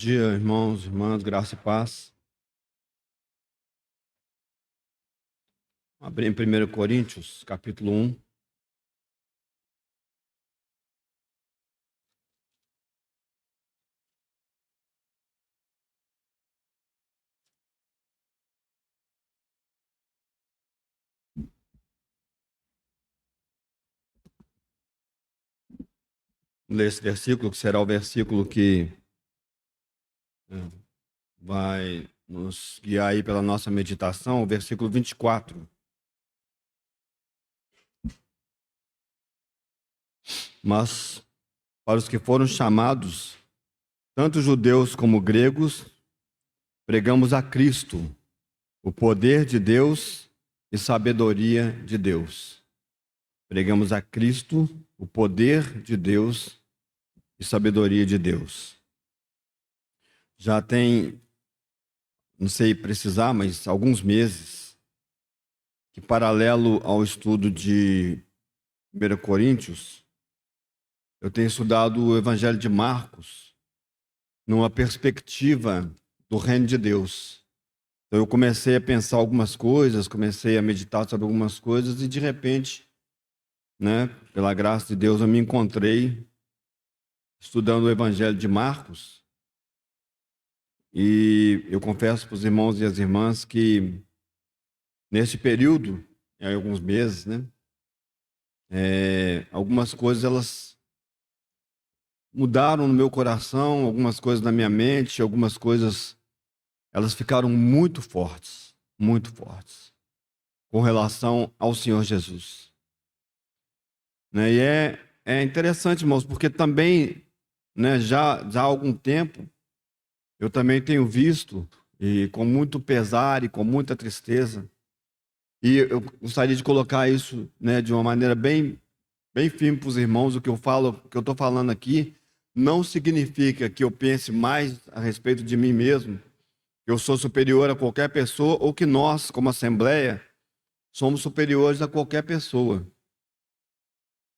Dia, irmãos, irmãs, graça e paz. Abri em 1 Coríntios, capítulo 1. Ler esse versículo, que será o versículo que eh, vai nos guiar aí pela nossa meditação, o versículo 24. Mas para os que foram chamados, tanto judeus como gregos, pregamos a Cristo, o poder de Deus e sabedoria de Deus. Pregamos a Cristo, o poder de Deus e sabedoria de Deus. Já tem, não sei precisar, mas alguns meses, que paralelo ao estudo de 1 Coríntios, eu tenho estudado o Evangelho de Marcos numa perspectiva do reino de Deus. Então eu comecei a pensar algumas coisas, comecei a meditar sobre algumas coisas e de repente, pela graça de Deus, eu me encontrei estudando o Evangelho de Marcos e eu confesso para os irmãos e as irmãs que nesse período, em alguns meses, algumas coisas elas mudaram no meu coração, algumas coisas na minha mente, algumas coisas elas ficaram muito fortes, com relação ao Senhor Jesus. E é interessante, irmãos, porque também, já há algum tempo, eu também tenho visto, e com muito pesar e com muita tristeza, e eu gostaria de colocar isso, de uma maneira bem, bem firme para os irmãos. O que eu estou falando aqui, não significa que eu pense mais a respeito de mim mesmo, que eu sou superior a qualquer pessoa, ou que nós, como Assembleia, somos superiores a qualquer pessoa.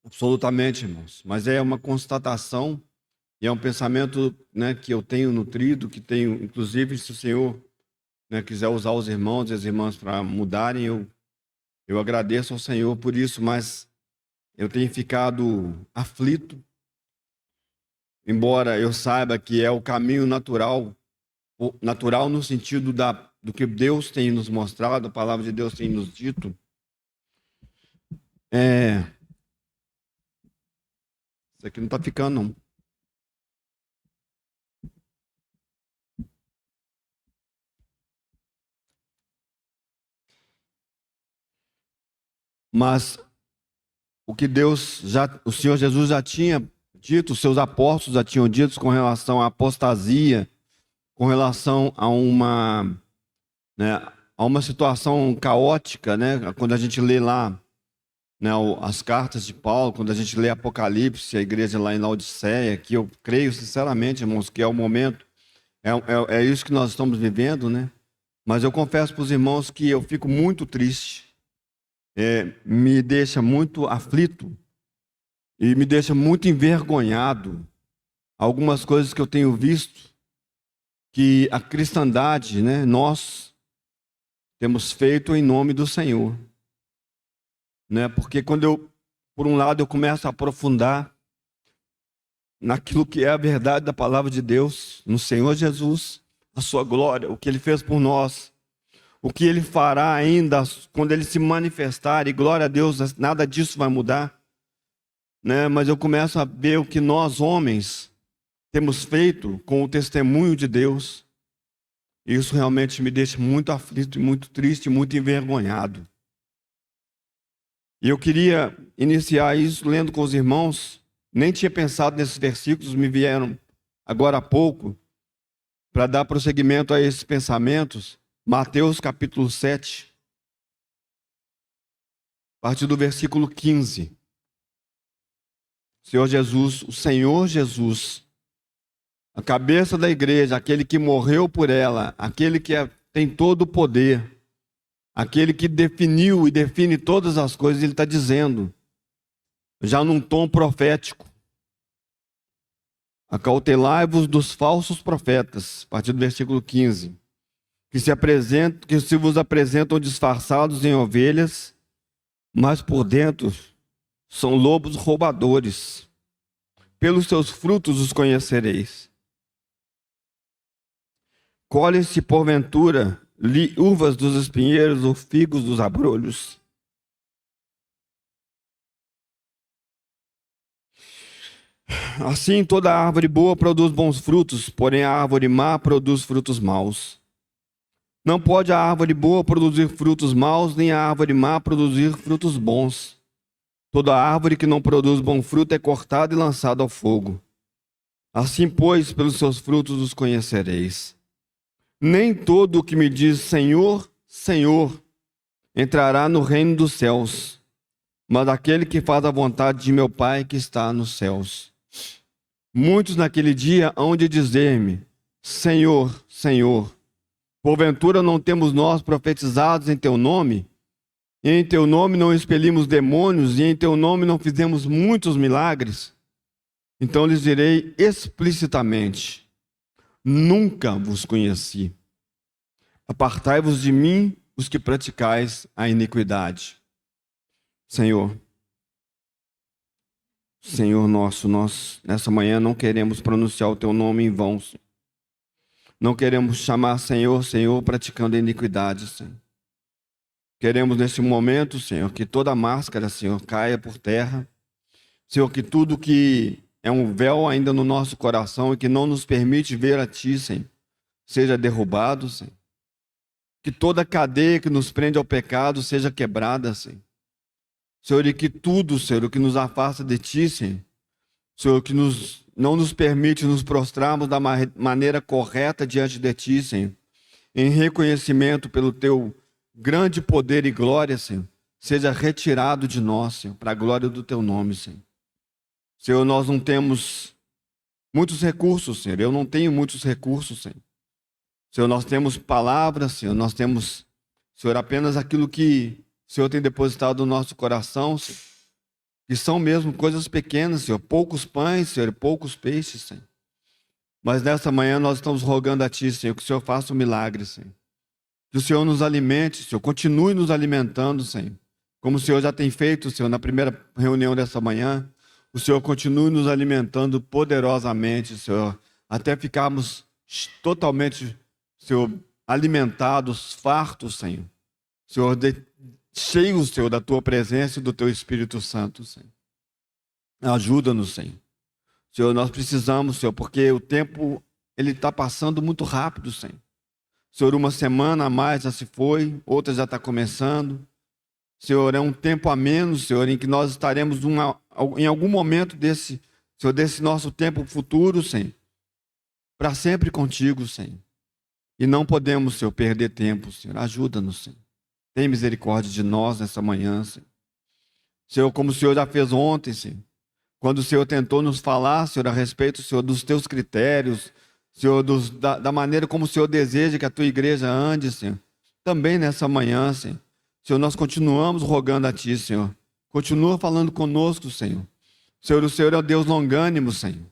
Absolutamente, irmãos. Mas é uma constatação e é um pensamento, que eu tenho nutrido, que tenho, inclusive, se o Senhor, quiser usar os irmãos e as irmãs para mudarem, eu agradeço ao Senhor por isso, mas eu tenho ficado aflito, embora eu saiba que é o caminho natural no sentido do que Deus tem nos mostrado, a palavra de Deus tem nos dito. Isso aqui não está ficando, não. Mas o que o Senhor Jesus já tinha dito, os seus apóstolos já tinham dito com relação à apostasia, com relação a uma situação caótica, quando a gente lê lá, as cartas de Paulo, quando a gente lê Apocalipse, a igreja lá em Laodiceia, que eu creio sinceramente, irmãos, que é o momento, é isso que nós estamos vivendo, Mas eu confesso para os irmãos que eu fico muito triste, me deixa muito aflito e me deixa muito envergonhado algumas coisas que eu tenho visto que a cristandade, nós temos feito em nome do Senhor. Porque por um lado, eu começo a aprofundar naquilo que é a verdade da palavra de Deus, no Senhor Jesus, a sua glória, o que Ele fez por nós, o que Ele fará ainda quando Ele se manifestar, e glória a Deus, nada disso vai mudar. Mas eu começo a ver o que nós, homens, temos feito com o testemunho de Deus, e isso realmente me deixa muito aflito, muito triste, muito envergonhado. E eu queria iniciar isso lendo com os irmãos. Nem tinha pensado nesses versículos, me vieram agora há pouco, para dar prosseguimento a esses pensamentos. Mateus capítulo 7, a partir do versículo 15. O Senhor Jesus, a cabeça da igreja, aquele que morreu por ela, aquele que tem todo o poder, aquele que definiu e define todas as coisas, ele está dizendo, já num tom profético: Acautelai-vos dos falsos profetas, a partir do versículo 15, que se vos apresentam disfarçados em ovelhas, mas por dentro são lobos roubadores. Pelos seus frutos os conhecereis. Colhem-se, porventura, uvas dos espinheiros ou figos dos abrolhos? Assim, toda árvore boa produz bons frutos, porém a árvore má produz frutos maus. Não pode a árvore boa produzir frutos maus, nem a árvore má produzir frutos bons. Toda árvore que não produz bom fruto é cortada e lançada ao fogo. Assim, pois, pelos seus frutos os conhecereis. Nem todo o que me diz Senhor, Senhor, entrará no reino dos céus, mas aquele que faz a vontade de meu Pai que está nos céus. Muitos naquele dia hão de dizer-me: Senhor, Senhor, porventura não temos nós profetizados em teu nome? E em teu nome não expelimos demônios, e em teu nome não fizemos muitos milagres? Então lhes direi explicitamente: nunca vos conheci. Apartai-vos de mim, os que praticais a iniquidade. Senhor, Senhor nosso, nós nessa manhã não queremos pronunciar o teu nome em vão, Senhor. Não queremos chamar Senhor, Senhor, praticando a iniquidade, Senhor. Queremos nesse momento, Senhor, que toda máscara, Senhor, caia por terra. Senhor, que tudo que é um véu ainda no nosso coração e que não nos permite ver a Ti, Senhor, seja derrubado, Senhor. Que toda cadeia que nos prende ao pecado seja quebrada, Senhor. Senhor, e que tudo, Senhor, o que nos afasta de Ti, Senhor, Senhor, que não nos permite nos prostrarmos da maneira correta diante de Ti, Senhor, em reconhecimento pelo Teu grande poder e glória, Senhor, seja retirado de nós, Senhor, para a glória do Teu nome, Senhor. Senhor, nós não temos muitos recursos, Senhor, eu não tenho muitos recursos, Senhor. Senhor, nós temos palavras, Senhor, nós temos, Senhor, apenas aquilo que o Senhor tem depositado no nosso coração, Senhor, que são mesmo coisas pequenas, Senhor, poucos pães, Senhor, e poucos peixes, Senhor. Mas nessa manhã nós estamos rogando a Ti, Senhor, que o Senhor faça um milagre, Senhor. Que o Senhor nos alimente, Senhor, continue nos alimentando, Senhor. Como o Senhor já tem feito, Senhor, na primeira reunião dessa manhã, o Senhor continue nos alimentando poderosamente, Senhor, até ficarmos totalmente, Senhor, alimentados, fartos, Senhor. Senhor, cheios, Senhor, da Tua presença e do Teu Espírito Santo, Senhor. Ajuda-nos, Senhor. Senhor, nós precisamos, Senhor, porque o tempo, ele está passando muito rápido, Senhor. Senhor, uma semana a mais já se foi, outra já está começando. Senhor, é um tempo a menos, Senhor, em que nós estaremos em algum momento desse, Senhor, desse nosso tempo futuro, Senhor, para sempre contigo, Senhor. E não podemos, Senhor, perder tempo, Senhor. Ajuda-nos, Senhor. Tem misericórdia de nós nessa manhã, Senhor. Senhor, como o Senhor já fez ontem, Senhor. Quando o Senhor tentou nos falar, Senhor, a respeito, Senhor, dos Teus critérios, Senhor, da maneira como o Senhor deseja que a Tua igreja ande, Senhor. Também nessa manhã, Senhor. Senhor, nós continuamos rogando a Ti, Senhor. Continua falando conosco, Senhor. Senhor, o Senhor é o Deus longânimo, Senhor.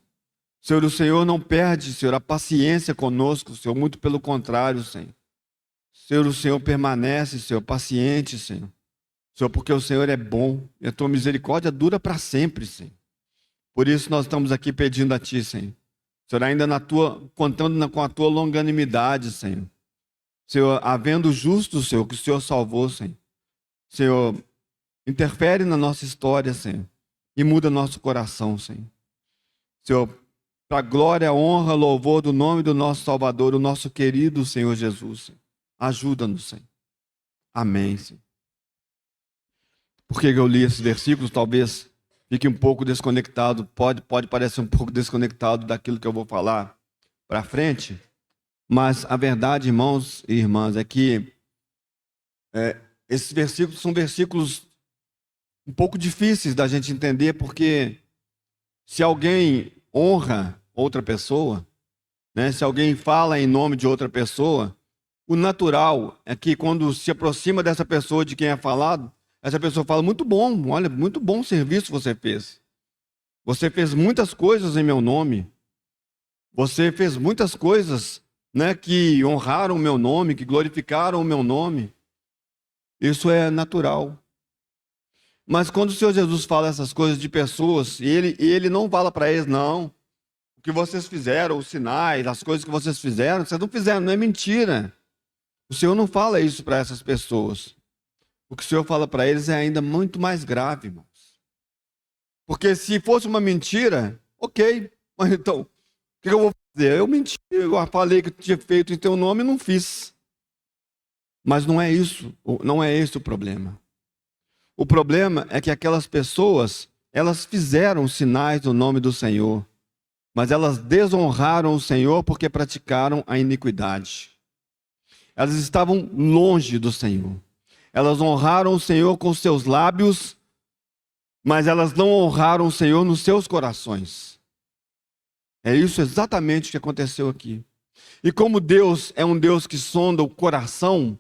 Senhor, o Senhor não perde, Senhor, a paciência conosco, Senhor. Muito pelo contrário, Senhor. Senhor, o Senhor permanece, Senhor, paciente, Senhor. Senhor, porque o Senhor é bom e a Tua misericórdia dura para sempre, Senhor. Por isso nós estamos aqui pedindo a Ti, Senhor. Senhor, ainda contando com a Tua longanimidade, Senhor. Senhor, havendo justos, Senhor, que o Senhor salvou, Senhor. Senhor, interfere na nossa história, Senhor, e muda nosso coração, Senhor. Senhor, para a glória, honra, louvor do nome do nosso Salvador, o nosso querido Senhor Jesus, Senhor. Ajuda-nos, Senhor. Amém, Senhor. Por que eu li esses versículos? Talvez fique um pouco desconectado, pode parecer um pouco desconectado daquilo que eu vou falar para frente, mas a verdade, irmãos e irmãs, é que esses versículos são versículos um pouco difíceis da gente entender, porque se alguém honra outra pessoa, né, se alguém fala em nome de outra pessoa, o natural é que quando se aproxima dessa pessoa de quem é falado, essa pessoa fala: muito bom, olha, muito bom serviço você fez. Você fez muitas coisas em meu nome. Você fez muitas coisas, né, que honraram o meu nome, que glorificaram o meu nome. Isso é natural. Mas quando o Senhor Jesus fala essas coisas de pessoas, e ele não fala para eles, não, o que vocês fizeram, os sinais, as coisas que vocês não fizeram, não é mentira. O Senhor não fala isso para essas pessoas. O que o Senhor fala para eles é ainda muito mais grave, irmãos. Porque se fosse uma mentira, ok, mas então, o que eu vou fazer? Eu menti, eu falei que eu tinha feito em teu nome e não fiz. Mas não é isso, não é esse o problema. O problema é que aquelas pessoas, elas fizeram sinais no nome do Senhor, mas elas desonraram o Senhor porque praticaram a iniquidade. Elas estavam longe do Senhor. Elas honraram o Senhor com seus lábios, mas elas não honraram o Senhor nos seus corações. É isso exatamente o que aconteceu aqui. E como Deus é um Deus que sonda o coração,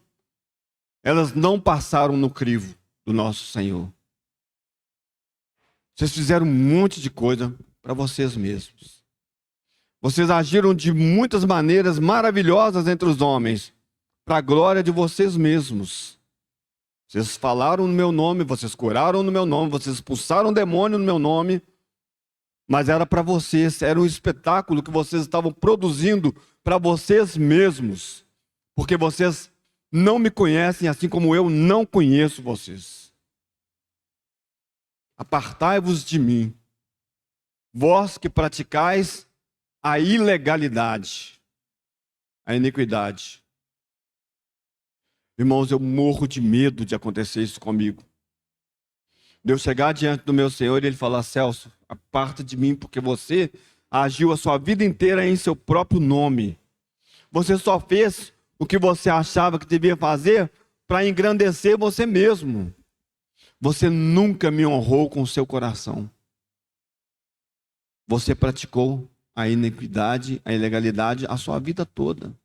elas não passaram no crivo do nosso Senhor. Vocês fizeram um monte de coisa para vocês mesmos. Vocês agiram de muitas maneiras maravilhosas entre os homens, para a glória de vocês mesmos. Vocês falaram no meu nome, vocês curaram no meu nome, vocês expulsaram demônio no meu nome, mas era para vocês, era um espetáculo que vocês estavam produzindo para vocês mesmos, porque vocês não me conhecem assim como eu não conheço vocês. Apartai-vos de mim, vós que praticais a ilegalidade, a iniquidade. Irmãos, eu morro de medo de acontecer isso comigo. De eu chegar diante do meu Senhor e Ele falar, Celso, aparta de mim, porque você agiu a sua vida inteira em seu próprio nome. Você só fez o que você achava que devia fazer para engrandecer você mesmo. Você nunca me honrou com o seu coração. Você praticou a iniquidade, a ilegalidade a sua vida toda.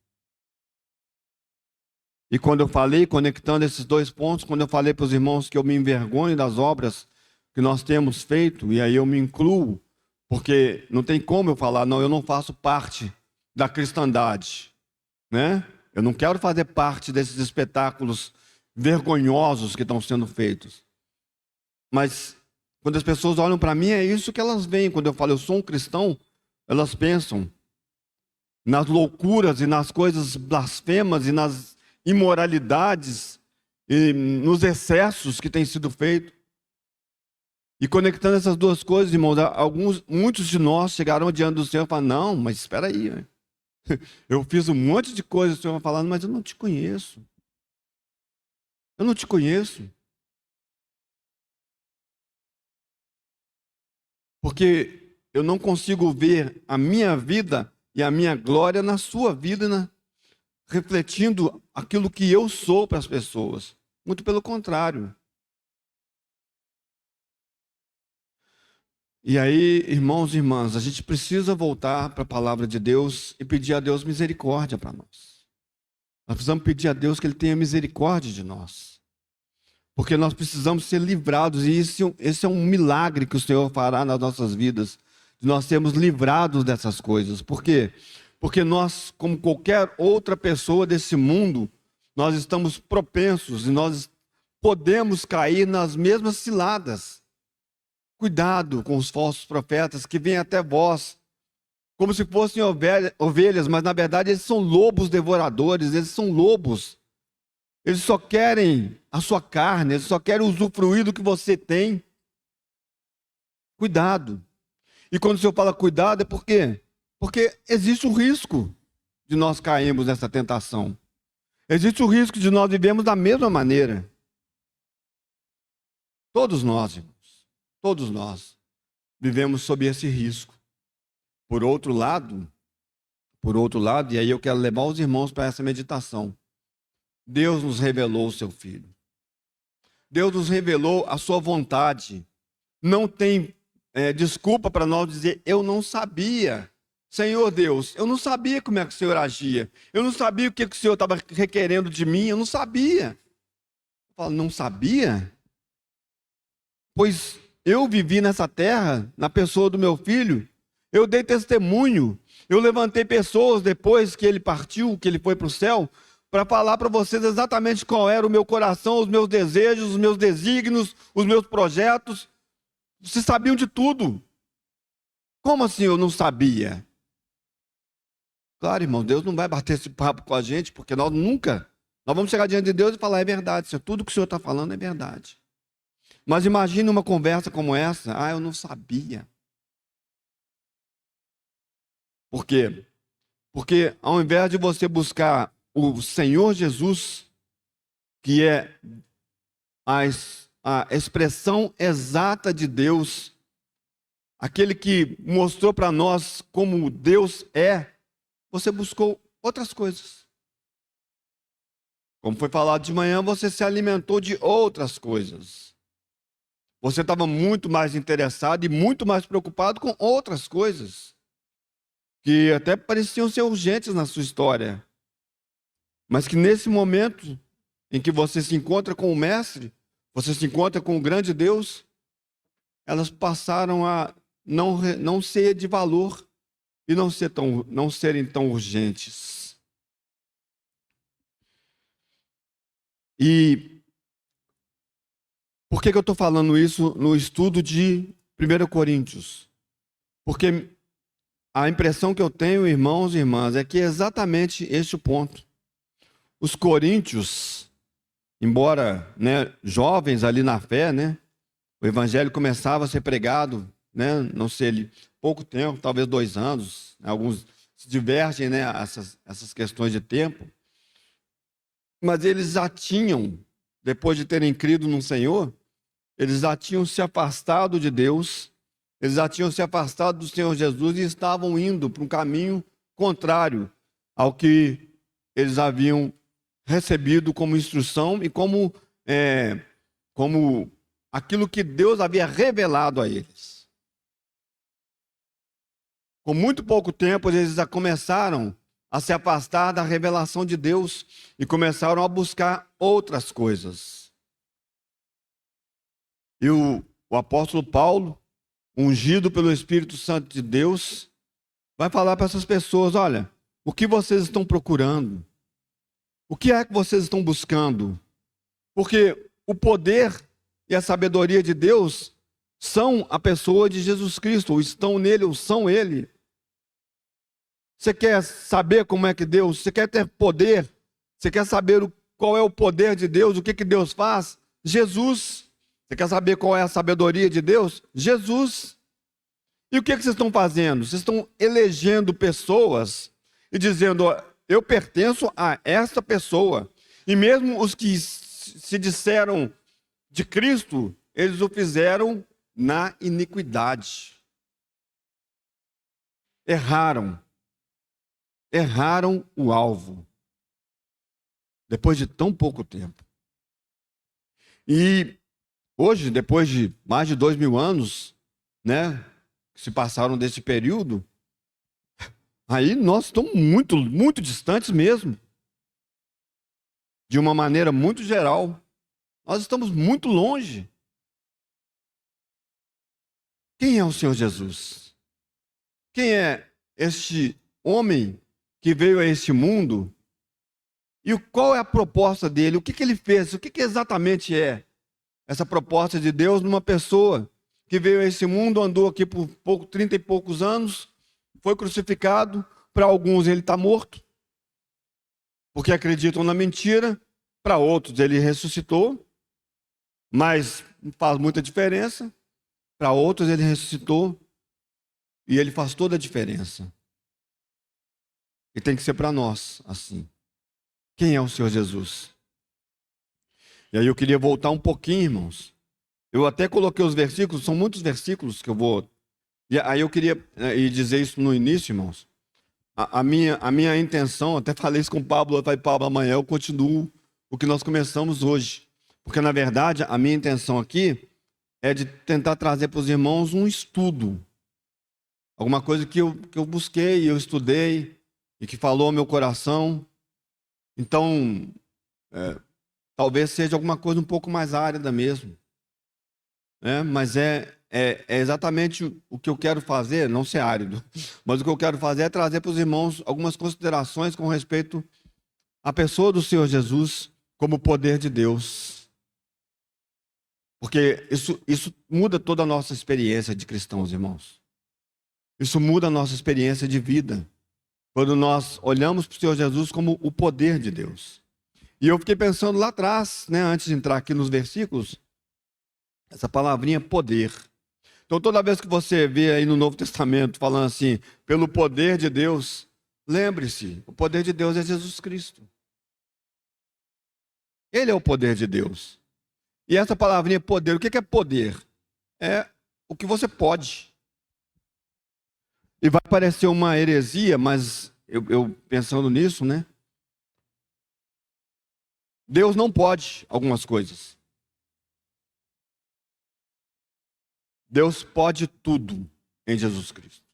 E quando eu falei, conectando esses dois pontos, quando eu falei para os irmãos que eu me envergonho das obras que nós temos feito, e aí eu me incluo, porque não tem como eu falar, não, eu não faço parte da cristandade, né? Eu não quero fazer parte desses espetáculos vergonhosos que estão sendo feitos. Mas quando as pessoas olham para mim, é isso que elas veem. Quando eu falo, eu sou um cristão, elas pensam nas loucuras e nas coisas blasfemas e nas imoralidades e nos excessos que têm sido feitos. E conectando essas duas coisas, irmãos, muitos de nós chegaram diante do Senhor e falaram, não, mas espera aí, eu fiz um monte de coisas, o Senhor vai falando, mas eu não te conheço. Eu não te conheço. Porque eu não consigo ver a minha vida e a minha glória na sua vida, né? Refletindo aquilo que eu sou para as pessoas. Muito pelo contrário. E aí, irmãos e irmãs, a gente precisa voltar para a palavra de Deus e pedir a Deus misericórdia para nós. Nós precisamos pedir a Deus que Ele tenha misericórdia de nós. Porque nós precisamos ser livrados, e esse é um milagre que o Senhor fará nas nossas vidas, de nós sermos livrados dessas coisas. Por quê? Porque nós, como qualquer outra pessoa desse mundo, nós estamos propensos e nós podemos cair nas mesmas ciladas. Cuidado com os falsos profetas que vêm até vós, como se fossem ovelhas, mas na verdade eles são lobos devoradores, eles são lobos. Eles só querem a sua carne, eles só querem usufruir do que você tem. Cuidado. E quando o Senhor fala cuidado, é por quê? Porque existe o risco de nós cairmos nessa tentação. Existe o risco de nós vivermos da mesma maneira. Todos nós, irmãos, todos nós vivemos sob esse risco. Por outro lado, e aí eu quero levar os irmãos para essa meditação. Deus nos revelou o seu Filho. Deus nos revelou a sua vontade. Não tem desculpa para nós dizer, eu não sabia. Senhor Deus, eu não sabia como é que o Senhor agia. Eu não sabia o que o Senhor estava requerendo de mim. Eu não sabia. Eu falo, não sabia? Pois eu vivi nessa terra, na pessoa do meu filho. Eu dei testemunho. Eu levantei pessoas depois que ele partiu, que ele foi para o céu, para falar para vocês exatamente qual era o meu coração, os meus desejos, os meus desígnios, os meus projetos. Vocês sabiam de tudo. Como assim eu não sabia? Claro, irmão, Deus não vai bater esse papo com a gente, porque nós vamos chegar diante de Deus e falar, é verdade, Senhor, tudo que o Senhor está falando é verdade. Mas imagine uma conversa como essa, eu não sabia. Por quê? Porque ao invés de você buscar o Senhor Jesus, que é a expressão exata de Deus, aquele que mostrou para nós como Deus é, você buscou outras coisas. Como foi falado de manhã, você se alimentou de outras coisas. Você estava muito mais interessado e muito mais preocupado com outras coisas, que até pareciam ser urgentes na sua história. Mas que nesse momento em que você se encontra com o Mestre, você se encontra com o grande Deus, elas passaram a não ser de valor e não serem tão urgentes. E por que eu estou falando isso no estudo de 1 Coríntios? Porque a impressão que eu tenho, irmãos e irmãs, é que é exatamente este o ponto. Os coríntios, embora jovens ali na fé, o evangelho começava a ser pregado, não sei, pouco tempo, talvez 2 anos, alguns se divergem, essas questões de tempo, mas eles já tinham, depois de terem crido no Senhor, eles já tinham se afastado de Deus, eles já tinham se afastado do Senhor Jesus e estavam indo para um caminho contrário ao que eles haviam recebido como instrução e como aquilo que Deus havia revelado a eles. Com muito pouco tempo, eles já começaram a se afastar da revelação de Deus e começaram a buscar outras coisas. E o apóstolo Paulo, ungido pelo Espírito Santo de Deus, vai falar para essas pessoas, olha, o que vocês estão procurando? O que é que vocês estão buscando? Porque o poder e a sabedoria de Deus são a pessoa de Jesus Cristo, ou estão nele, ou são ele. Você quer saber como é que Deus, você quer ter poder, você quer saber qual é o poder de Deus, o que Deus faz? Jesus. Você quer saber qual é a sabedoria de Deus? Jesus. E o que vocês estão fazendo? Vocês estão elegendo pessoas e dizendo, eu pertenço a esta pessoa. E mesmo os que se disseram de Cristo, eles o fizeram na iniquidade. Erraram o alvo. Depois de tão pouco tempo. E hoje, depois de mais de 2000 anos, que se passaram desse período, aí nós estamos muito, muito distantes mesmo. De uma maneira muito geral. Nós estamos muito longe. Quem é o Senhor Jesus? Quem é este homem que veio a este mundo? E qual é a proposta dele? O que ele fez? O que exatamente é essa proposta de Deus numa pessoa que veio a esse mundo, andou aqui por 30 e poucos anos, foi crucificado, para alguns ele está morto, porque acreditam na mentira, para outros ele ressuscitou, mas não faz muita diferença, para outros ele ressuscitou, e ele faz toda a diferença. E tem que ser para nós assim. Quem é o Senhor Jesus? E aí eu queria voltar um pouquinho, irmãos. Eu até coloquei os versículos, são muitos versículos que eu vou... E aí eu queria dizer isso no início, irmãos. A minha intenção, até falei isso com o Pablo, Pablo, amanhã eu continuo o que nós começamos hoje. Porque, na verdade, a minha intenção aqui é de tentar trazer para os irmãos um estudo. Alguma coisa que eu busquei, eu estudei, e que falou ao meu coração. Então, talvez seja alguma coisa um pouco mais árida mesmo. Mas é é exatamente o que eu quero fazer, não ser árido, mas o que eu quero fazer é trazer para os irmãos algumas considerações com respeito à pessoa do Senhor Jesus como poder de Deus. Porque isso muda toda a nossa experiência de cristãos, irmãos. Isso muda a nossa experiência de vida. Quando nós olhamos para o Senhor Jesus como o poder de Deus. E eu fiquei pensando lá atrás, né, antes de entrar aqui nos versículos, essa palavrinha poder. Então toda vez que você vê aí no Novo Testamento falando assim, pelo poder de Deus, lembre-se, o poder de Deus é Jesus Cristo. Ele é o poder de Deus. E essa palavrinha poder, o que é poder? É o que você pode. E vai parecer uma heresia, mas eu pensando nisso, né? Deus não pode algumas coisas. Deus pode tudo em Jesus Cristo.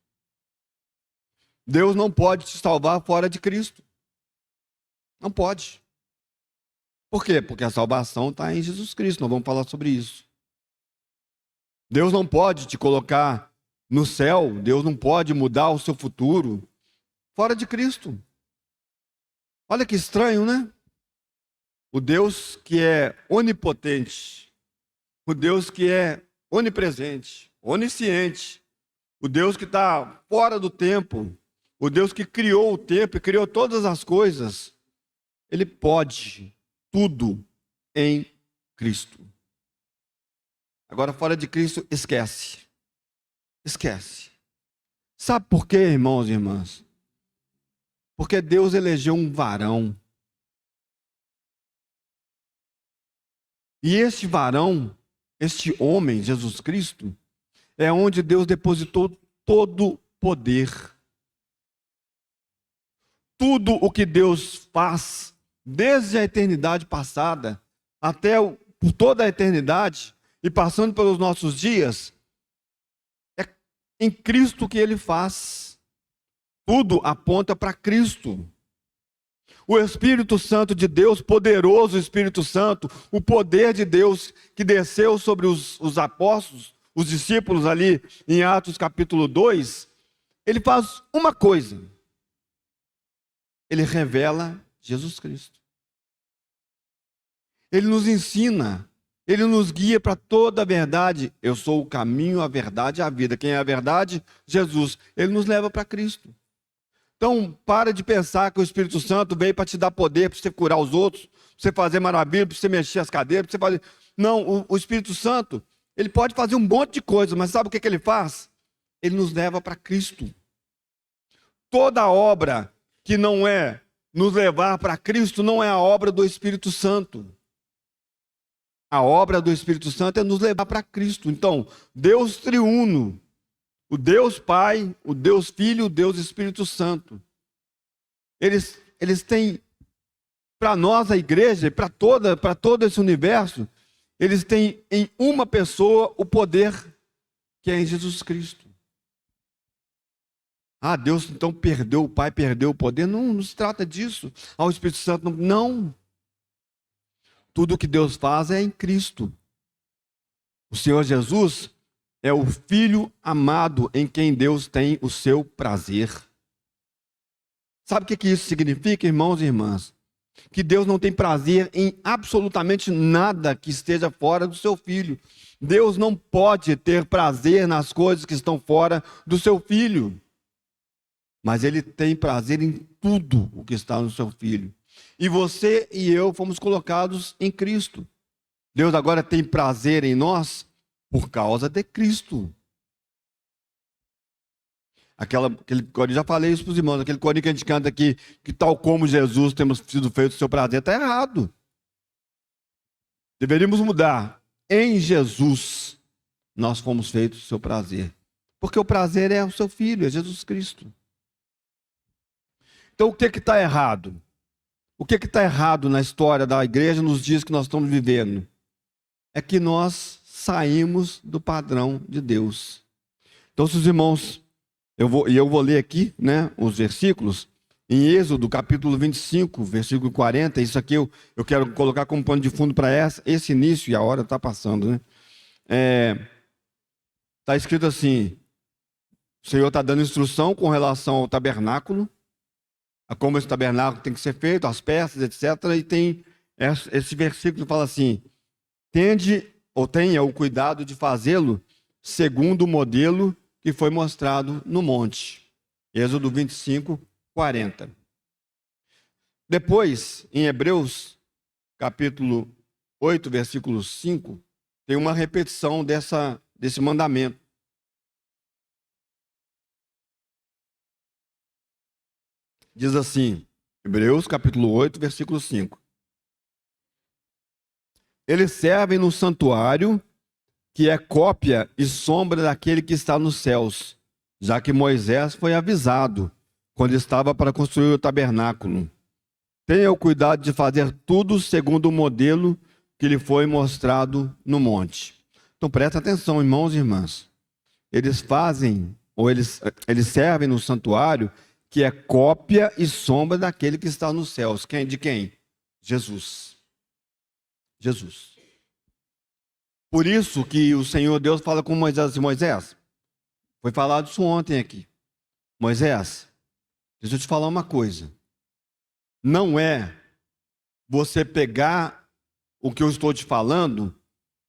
Deus não pode te salvar fora de Cristo. Não pode. Por quê? Porque a salvação está em Jesus Cristo. Nós vamos falar sobre isso. Deus não pode te colocar no céu. Deus não pode mudar o seu futuro fora de Cristo. Olha que estranho, né? O Deus que é onipotente, o Deus que é onipresente, onisciente, o Deus que está fora do tempo, o Deus que criou o tempo e criou todas as coisas, ele pode tudo em Cristo. Agora, fora de Cristo, esquece. Esquece. Sabe por quê, irmãos e irmãs? Porque Deus elegeu um varão. E este varão, este homem, Jesus Cristo, é onde Deus depositou todo o poder. Tudo o que Deus faz, desde a eternidade passada, até por toda a eternidade, e passando pelos nossos dias, é em Cristo que Ele faz. Tudo aponta para Cristo. O Espírito Santo de Deus, poderoso Espírito Santo, o poder de Deus que desceu sobre os apóstolos, os discípulos ali em Atos capítulo 2, ele faz uma coisa. Ele revela Jesus Cristo. Ele nos ensina, ele nos guia para toda a verdade. Eu sou o caminho, a verdade e a vida. Quem é a verdade? Jesus. Ele nos leva para Cristo. Então, para de pensar que o Espírito Santo veio para te dar poder, para você curar os outros, para você fazer maravilha, para você mexer as cadeiras, para você fazer... Não, o Espírito Santo, ele pode fazer um monte de coisa, mas sabe o que ele faz? Ele nos leva para Cristo. Toda obra que não é nos levar para Cristo não é a obra do Espírito Santo. A obra do Espírito Santo é nos levar para Cristo. Então, Deus triuno, o Deus Pai, o Deus Filho, o Deus Espírito Santo. Eles têm, para nós, a igreja, para todo esse universo, eles têm em uma pessoa o poder que é em Jesus Cristo. Ah, Deus então perdeu o Pai, perdeu o poder. Não, não se trata disso. Ah, o Espírito Santo não. Tudo que Deus faz é em Cristo. O Senhor Jesus é o Filho amado em quem Deus tem o seu prazer. Sabe o que isso significa, irmãos e irmãs? Que Deus não tem prazer em absolutamente nada que esteja fora do seu Filho. Deus não pode ter prazer nas coisas que estão fora do seu Filho. Mas Ele tem prazer em tudo o que está no seu Filho. E você e eu fomos colocados em Cristo. Deus agora tem prazer em nós por causa de Cristo. Aquele corinho, já falei isso para os irmãos, aquele corinho que a gente canta aqui, que tal como Jesus temos sido feitos do seu prazer, está errado. Deveríamos mudar. Em Jesus, nós fomos feitos do seu prazer. Porque o prazer é o seu Filho, é Jesus Cristo. Então o que está errado? O que está errado na história da igreja nos dias que nós estamos vivendo? É que nós saímos do padrão de Deus. Então, se os irmãos, eu vou ler aqui, né, os versículos, em Êxodo, capítulo 25, versículo 40, isso aqui eu quero colocar como pano de fundo para esse início, e a hora está passando, né? está escrito assim, o Senhor está dando instrução com relação ao tabernáculo, a como esse tabernáculo tem que ser feito, as peças, etc. E tem esse versículo que fala assim, tenha o cuidado de fazê-lo segundo o modelo que foi mostrado no monte. Êxodo 25, 40. Depois, em Hebreus, capítulo 8, versículo 5, tem uma repetição desse mandamento. Diz assim, Hebreus, capítulo 8, versículo 5. Eles servem no santuário, que é cópia e sombra daquele que está nos céus, já que Moisés foi avisado, quando estava para construir o tabernáculo. Tenha o cuidado de fazer tudo segundo o modelo que lhe foi mostrado no monte. Então presta atenção, irmãos e irmãs. Eles servem no santuário, que é cópia e sombra daquele que está nos céus. De quem? Jesus. Jesus. Por isso que o Senhor Deus fala com Moisés assim, Moisés, foi falado isso ontem aqui. Moisés, deixa eu te falar uma coisa. Não é você pegar o que eu estou te falando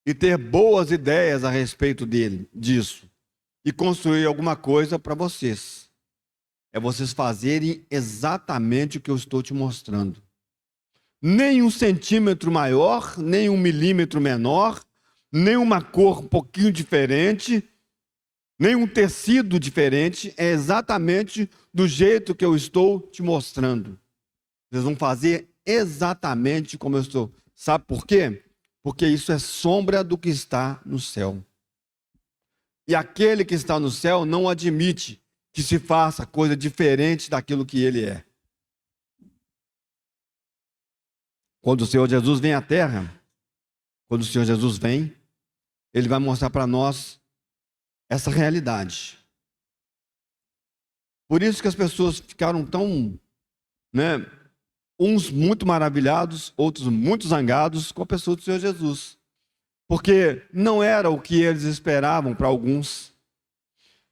e ter boas ideias a respeito disso e construir alguma coisa para vocês. É vocês fazerem exatamente o que eu estou te mostrando. Nem 1 centímetro maior, nem 1 milímetro menor, nem uma cor um pouquinho diferente, nem um tecido diferente, é exatamente do jeito que eu estou te mostrando. Vocês vão fazer exatamente como eu estou. Sabe por quê? Porque isso é sombra do que está no céu. E aquele que está no céu não admite que se faça coisa diferente daquilo que ele é. Quando o Senhor Jesus vem à terra, quando o Senhor Jesus vem, ele vai mostrar para nós essa realidade. Por isso que as pessoas ficaram tão, uns muito maravilhados, outros muito zangados com a pessoa do Senhor Jesus. Porque não era o que eles esperavam para alguns.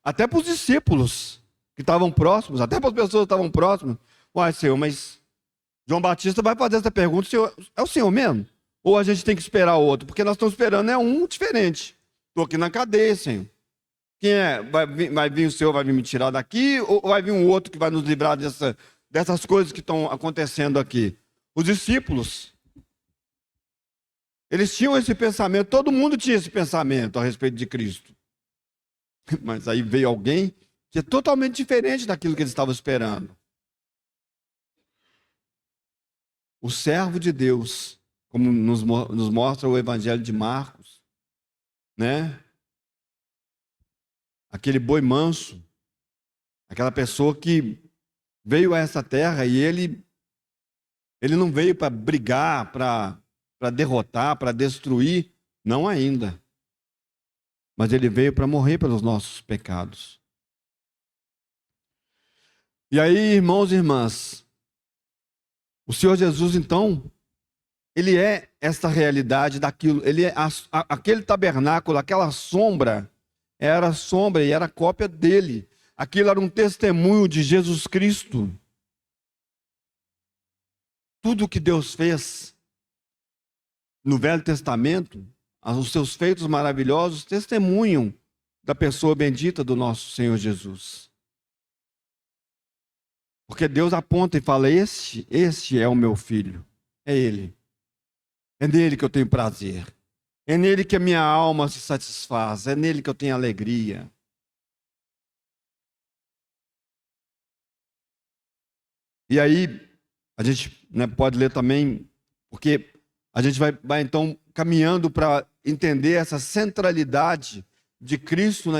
Até para os discípulos que estavam próximos, até para as pessoas que estavam próximas. Uai, Senhor, mas João Batista vai fazer essa pergunta, Senhor, é o Senhor mesmo? Ou a gente tem que esperar outro? Porque nós estamos esperando um diferente. Estou aqui na cadeia, Senhor. Quem é? Vai vir o Senhor, vai vir me tirar daqui? Ou vai vir um outro que vai nos livrar dessas coisas que estão acontecendo aqui? Os discípulos, eles tinham esse pensamento, todo mundo tinha esse pensamento a respeito de Cristo. Mas aí veio alguém que é totalmente diferente daquilo que eles estavam esperando. O servo de Deus, como nos mostra o Evangelho de Marcos, aquele boi manso, aquela pessoa que veio a essa terra e ele não veio para brigar, para derrotar, para destruir, não ainda. Mas ele veio para morrer pelos nossos pecados. E aí, irmãos e irmãs, o Senhor Jesus, então, ele é essa realidade daquilo, ele é aquele tabernáculo, aquela sombra, era sombra e era cópia dele. Aquilo era um testemunho de Jesus Cristo. Tudo que Deus fez no Velho Testamento, os seus feitos maravilhosos, testemunham da pessoa bendita do nosso Senhor Jesus. Porque Deus aponta e fala, este é o meu filho, é ele. É nele que eu tenho prazer. É nele que a minha alma se satisfaz. É nele que eu tenho alegria. E aí, a gente pode ler também, porque a gente vai então caminhando para entender essa centralidade de Cristo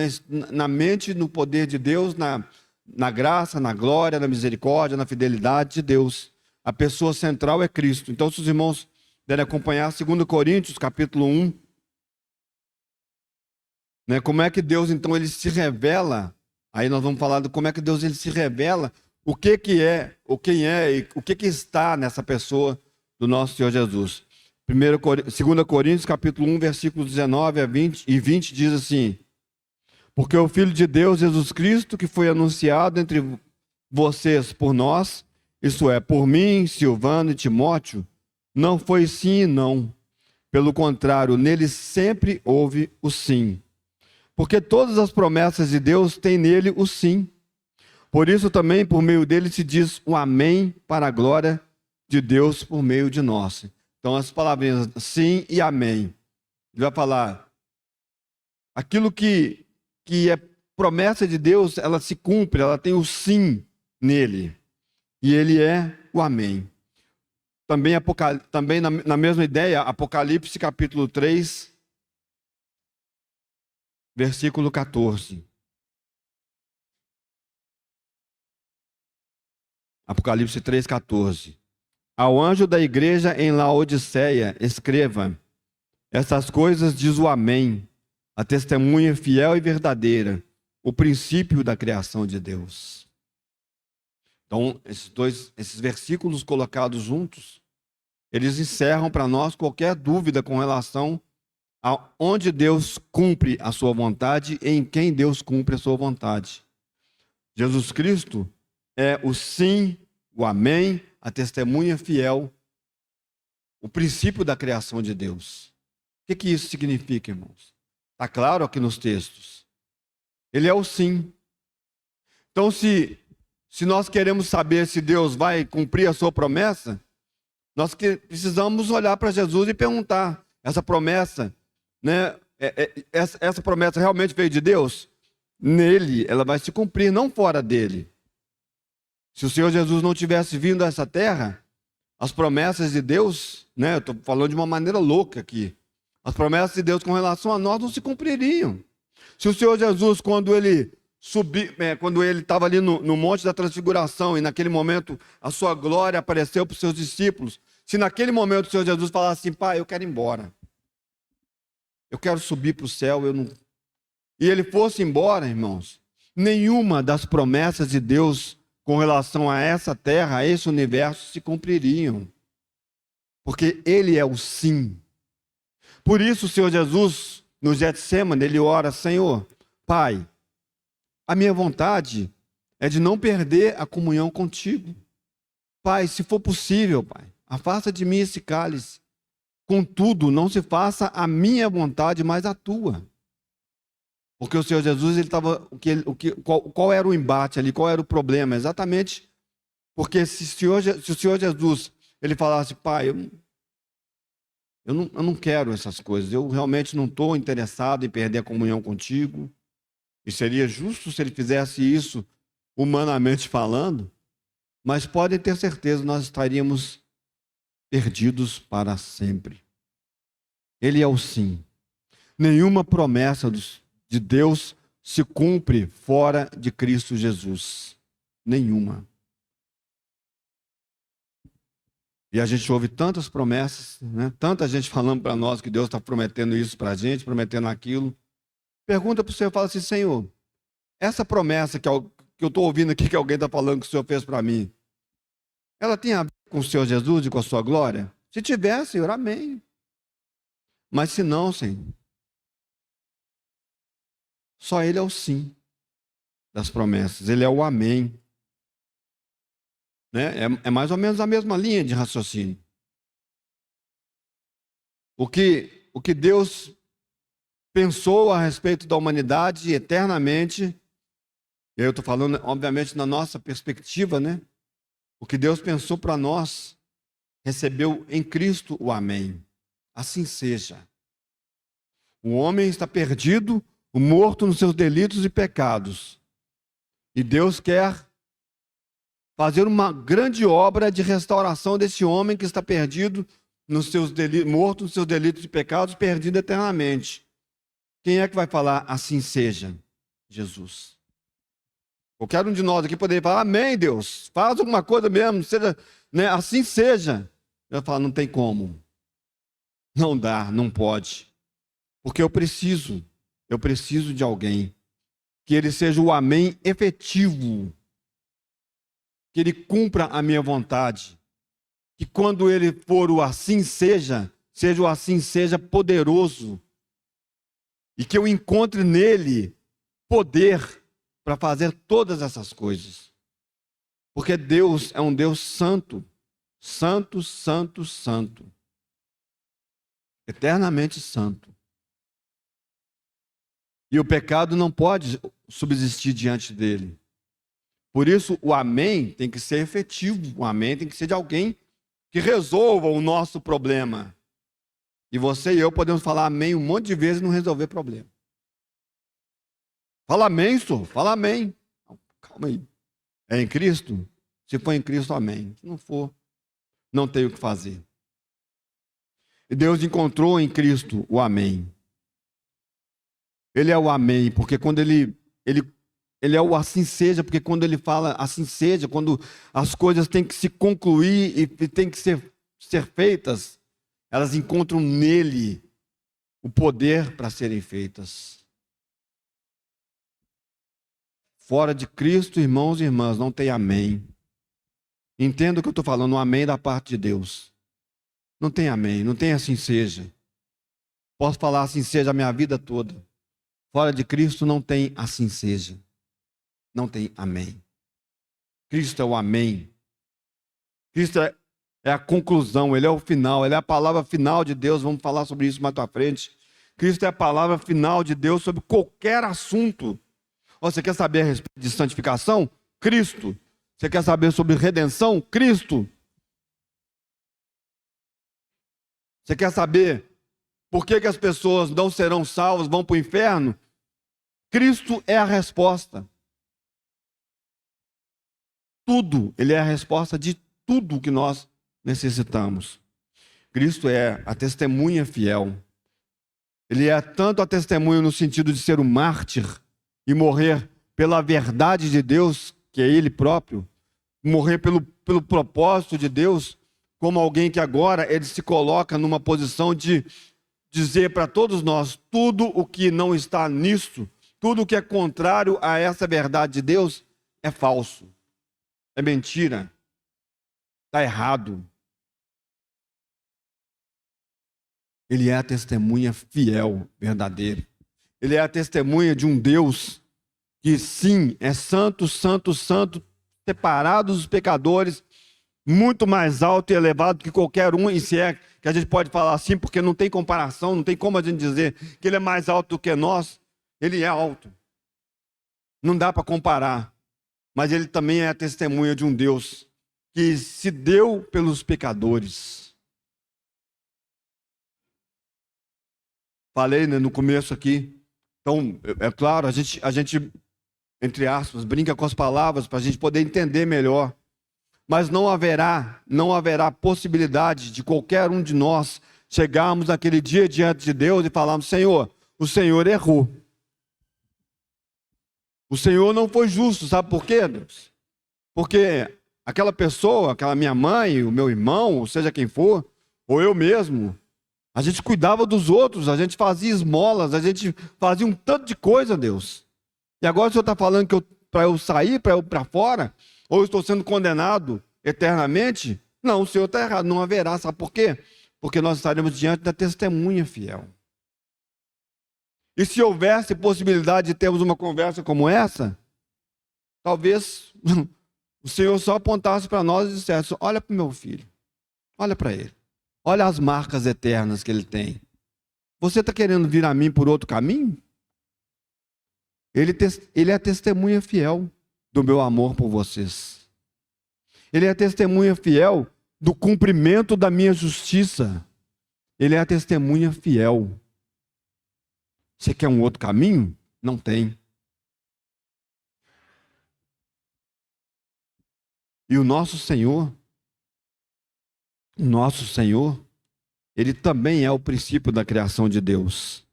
na mente, no poder de Deus, na graça, na glória, na misericórdia, na fidelidade de Deus. A pessoa central é Cristo. Então, se os irmãos puderem acompanhar 2 Coríntios, capítulo 1, como é que Deus, então, ele se revela. Aí nós vamos falar de como é que Deus ele se revela, o que é, ou quem é, e o que está nessa pessoa do nosso Senhor Jesus. 2 Coríntios, capítulo 1, versículos 19 e 20 diz assim: Porque o Filho de Deus, Jesus Cristo, que foi anunciado entre vocês por nós, isto é, por mim, Silvano e Timóteo, não foi sim e não. Pelo contrário, nele sempre houve o sim. Porque todas as promessas de Deus têm nele o sim. Por isso também, por meio dele, se diz o amém para a glória de Deus por meio de nós. Então, as palavrinhas sim e amém. Ele vai falar, aquilo que é promessa de Deus, ela se cumpre, ela tem o sim nele. E ele é o amém. Também na mesma ideia, Apocalipse capítulo 3, versículo 14. Apocalipse 3, 14. Ao anjo da igreja em Laodiceia, escreva: essas coisas diz o amém, a testemunha fiel e verdadeira, o princípio da criação de Deus. Então, esses versículos colocados juntos, eles encerram para nós qualquer dúvida com relação a onde Deus cumpre a sua vontade e em quem Deus cumpre a sua vontade. Jesus Cristo é o sim, o amém, a testemunha fiel, o princípio da criação de Deus. O que isso significa, irmãos? Está claro aqui nos textos. Ele é o sim. Então, se nós queremos saber se Deus vai cumprir a sua promessa, nós precisamos olhar para Jesus e perguntar: essa promessa, né, essa promessa realmente veio de Deus? Nele, ela vai se cumprir, não fora dele. Se o Senhor Jesus não tivesse vindo a essa terra, as promessas de Deus, né, eu estou falando de uma maneira louca aqui, as promessas de Deus com relação a nós não se cumpririam. Se o Senhor Jesus, quando ele estava ali no Monte da Transfiguração, e naquele momento a sua glória apareceu para os seus discípulos, se naquele momento o Senhor Jesus falasse assim: pai, eu quero ir embora, eu quero subir para o céu, e ele fosse embora, irmãos, nenhuma das promessas de Deus com relação a essa terra, a esse universo, se cumpririam. Porque ele é o sim. Por isso o Senhor Jesus, no Getsêmani, ele ora: Senhor, Pai, a minha vontade é de não perder a comunhão contigo. Pai, se for possível, Pai, afasta de mim esse cálice. Contudo, não se faça a minha vontade, mas a tua. Porque o Senhor Jesus, ele estava. Qual era o embate ali? Qual era o problema? Exatamente porque se o Senhor Jesus ele falasse: pai, eu não quero essas coisas, eu realmente não estou interessado em perder a comunhão contigo. E seria justo se ele fizesse isso, humanamente falando, mas podem ter certeza, nós estaríamos perdidos para sempre. Ele é o sim. Nenhuma promessa de Deus se cumpre fora de Cristo Jesus. Nenhuma. E a gente ouve tantas promessas, né? Tanta gente falando para nós que Deus está prometendo isso para a gente, prometendo aquilo. Pergunta para o Senhor, fala assim: Senhor, essa promessa que eu estou ouvindo aqui que alguém está falando que o Senhor fez para mim, ela tem a ver com o Senhor Jesus e com a sua glória? Se tiver, Senhor, amém. Mas se não, Senhor, só Ele é o sim das promessas, Ele é o amém. Né? É mais ou menos a mesma linha de raciocínio. O que Deus pensou a respeito da humanidade eternamente, e eu estou falando, obviamente, na nossa perspectiva, né? O que Deus pensou para nós, recebeu em Cristo o amém. Assim seja. O homem está perdido, o morto nos seus delitos e pecados. E Deus quer fazer uma grande obra de restauração desse homem que está perdido, morto nos seus delitos e pecados, perdido eternamente. Quem é que vai falar assim seja? Jesus. Qualquer um de nós aqui poderia falar: amém, Deus, faz alguma coisa mesmo, seja, né, assim seja. Eu falo: não tem como. Não dá, não pode. Porque eu preciso de alguém. Que ele seja o amém efetivo. Que ele cumpra a minha vontade. Que quando ele for o assim seja o assim seja poderoso. E que eu encontre nele poder para fazer todas essas coisas. Porque Deus é um Deus santo, santo, santo, santo, eternamente santo. E o pecado não pode subsistir diante dele. Por isso, o amém tem que ser efetivo. O amém tem que ser de alguém que resolva o nosso problema. E você e eu podemos falar amém um monte de vezes e não resolver problema. Fala amém, senhor. Fala amém. Calma aí. É em Cristo? Se for em Cristo, amém. Se não for, não tem o que fazer. E Deus encontrou em Cristo o amém. Ele é o amém, porque quando ele é o assim seja, porque quando ele fala assim seja, quando as coisas têm que se concluir e têm que ser feitas, elas encontram nele o poder para serem feitas. Fora de Cristo, irmãos e irmãs, não tem amém. Entenda o que eu estou falando, um amém da parte de Deus. Não tem amém, não tem assim seja. Posso falar assim seja a minha vida toda. Fora de Cristo não tem assim seja. Não tem amém. Cristo é o amém. Cristo é a conclusão, ele é o final, ele é a palavra final de Deus. Vamos falar sobre isso mais para frente. Cristo é a palavra final de Deus sobre qualquer assunto. Você quer saber a respeito de santificação? Cristo. Você quer saber sobre redenção? Cristo. Você quer saber por que as pessoas não serão salvas, vão para o inferno? Cristo é a resposta. Tudo, ele é a resposta de tudo que nós necessitamos. Cristo é a testemunha fiel. Ele é tanto a testemunha no sentido de ser um mártir e morrer pela verdade de Deus, que é Ele próprio, morrer pelo propósito de Deus, como alguém que agora ele se coloca numa posição de dizer para todos nós, tudo o que não está nisso, tudo o que é contrário a essa verdade de Deus é falso, é mentira, está errado. Ele é a testemunha fiel, verdadeira. Ele é a testemunha de um Deus que sim, é santo, santo, santo, separado dos pecadores, muito mais alto e elevado que qualquer um, e se é que a gente pode falar assim, porque não tem comparação, não tem como a gente dizer que ele é mais alto do que nós. Ele é alto. Não dá para comparar. Mas ele também é a testemunha de um Deus que se deu pelos pecadores. Falei, né, no começo aqui. Então, é claro, a gente, entre aspas, brinca com as palavras para a gente poder entender melhor. Mas não haverá possibilidade de qualquer um de nós chegarmos naquele dia diante de Deus e falarmos, Senhor, o Senhor errou. O Senhor não foi justo, sabe por quê, Deus? Porque aquela pessoa, aquela minha mãe, o meu irmão, ou seja quem for, ou eu mesmo, a gente cuidava dos outros, a gente fazia esmolas, a gente fazia um tanto de coisa, Deus. E agora o Senhor está falando que para eu sair, para eu para fora, ou eu estou sendo condenado eternamente? Não, o Senhor está errado, não haverá, sabe por quê? Porque nós estaremos diante da testemunha fiel. E se houvesse possibilidade de termos uma conversa como essa, talvez o Senhor só apontasse para nós e dissesse, olha para o meu filho, olha para ele, olha as marcas eternas que ele tem. Você está querendo vir a mim por outro caminho? Ele é a testemunha fiel do meu amor por vocês. Ele é a testemunha fiel do cumprimento da minha justiça. Ele é a testemunha fiel. Você quer um outro caminho? Não tem. E o nosso Senhor, Ele também é o princípio da criação de Deus.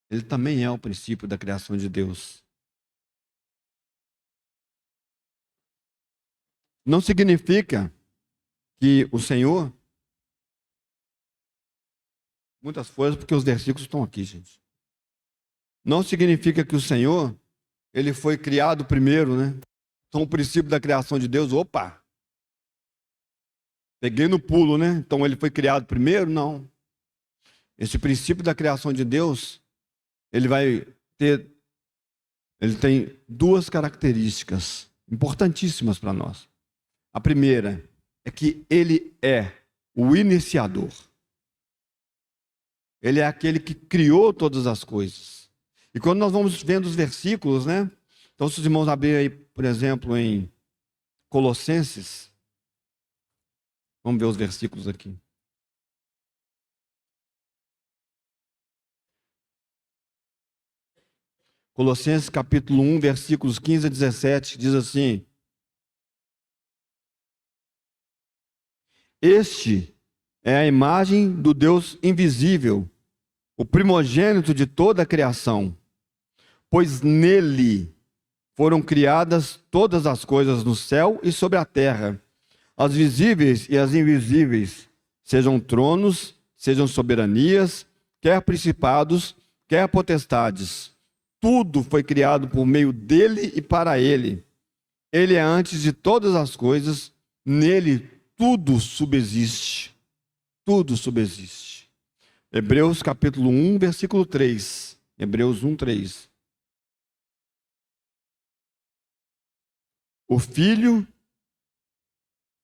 Ele também é o princípio da criação de Deus. Não significa que o Senhor... Muitas coisas, porque os versículos estão aqui, gente. Não significa que o Senhor, ele foi criado primeiro, né? Então, o princípio da criação de Deus, opa! Peguei no pulo, né? Então, ele foi criado primeiro? Não. Esse princípio da criação de Deus, ele vai ter ele tem duas características importantíssimas para nós. A primeira é que ele é o iniciador. Ele é aquele que criou todas as coisas. E quando nós vamos vendo os versículos, né? Então, se os irmãos abrirem aí, por exemplo, em Colossenses, vamos ver os versículos aqui. Colossenses capítulo 1, versículos 15 a 17, diz assim: Este é a imagem do Deus invisível, o primogênito de toda a criação, pois nele foram criadas todas as coisas no céu e sobre a terra, as visíveis e as invisíveis, sejam tronos, sejam soberanias, quer principados, quer potestades. Tudo foi criado por meio dele e para ele. Ele é antes de todas as coisas, nele tudo subsiste. Tudo subsiste. Hebreus capítulo 1, versículo 3. Hebreus 1, 3. O Filho,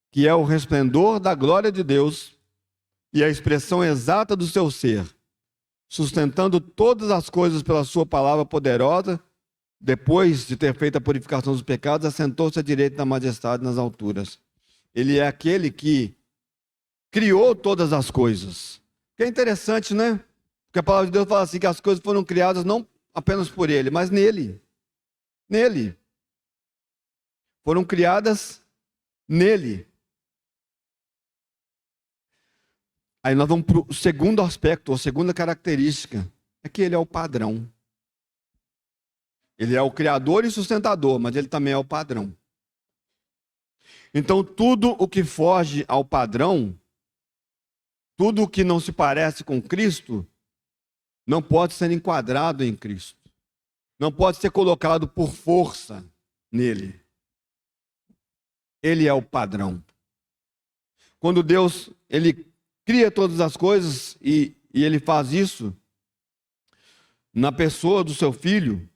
que é o resplendor da glória de Deus e a expressão exata do seu ser, sustentando todas as coisas pela sua palavra poderosa, depois de ter feito a purificação dos pecados, assentou-se à direita da majestade nas alturas. Ele é aquele que criou todas as coisas. Que é interessante, né? Porque a palavra de Deus fala assim, que as coisas foram criadas não apenas por ele, mas nele. Nele. Foram criadas nele. Aí nós vamos para o segundo aspecto, a segunda característica, é que ele é o padrão. Ele é o criador e sustentador, mas ele também é o padrão. Então, tudo o que foge ao padrão, tudo o que não se parece com Cristo, não pode ser enquadrado em Cristo. Não pode ser colocado por força nele. Ele é o padrão. Quando Deus, ele cria todas as coisas e ele faz isso na pessoa do seu Filho,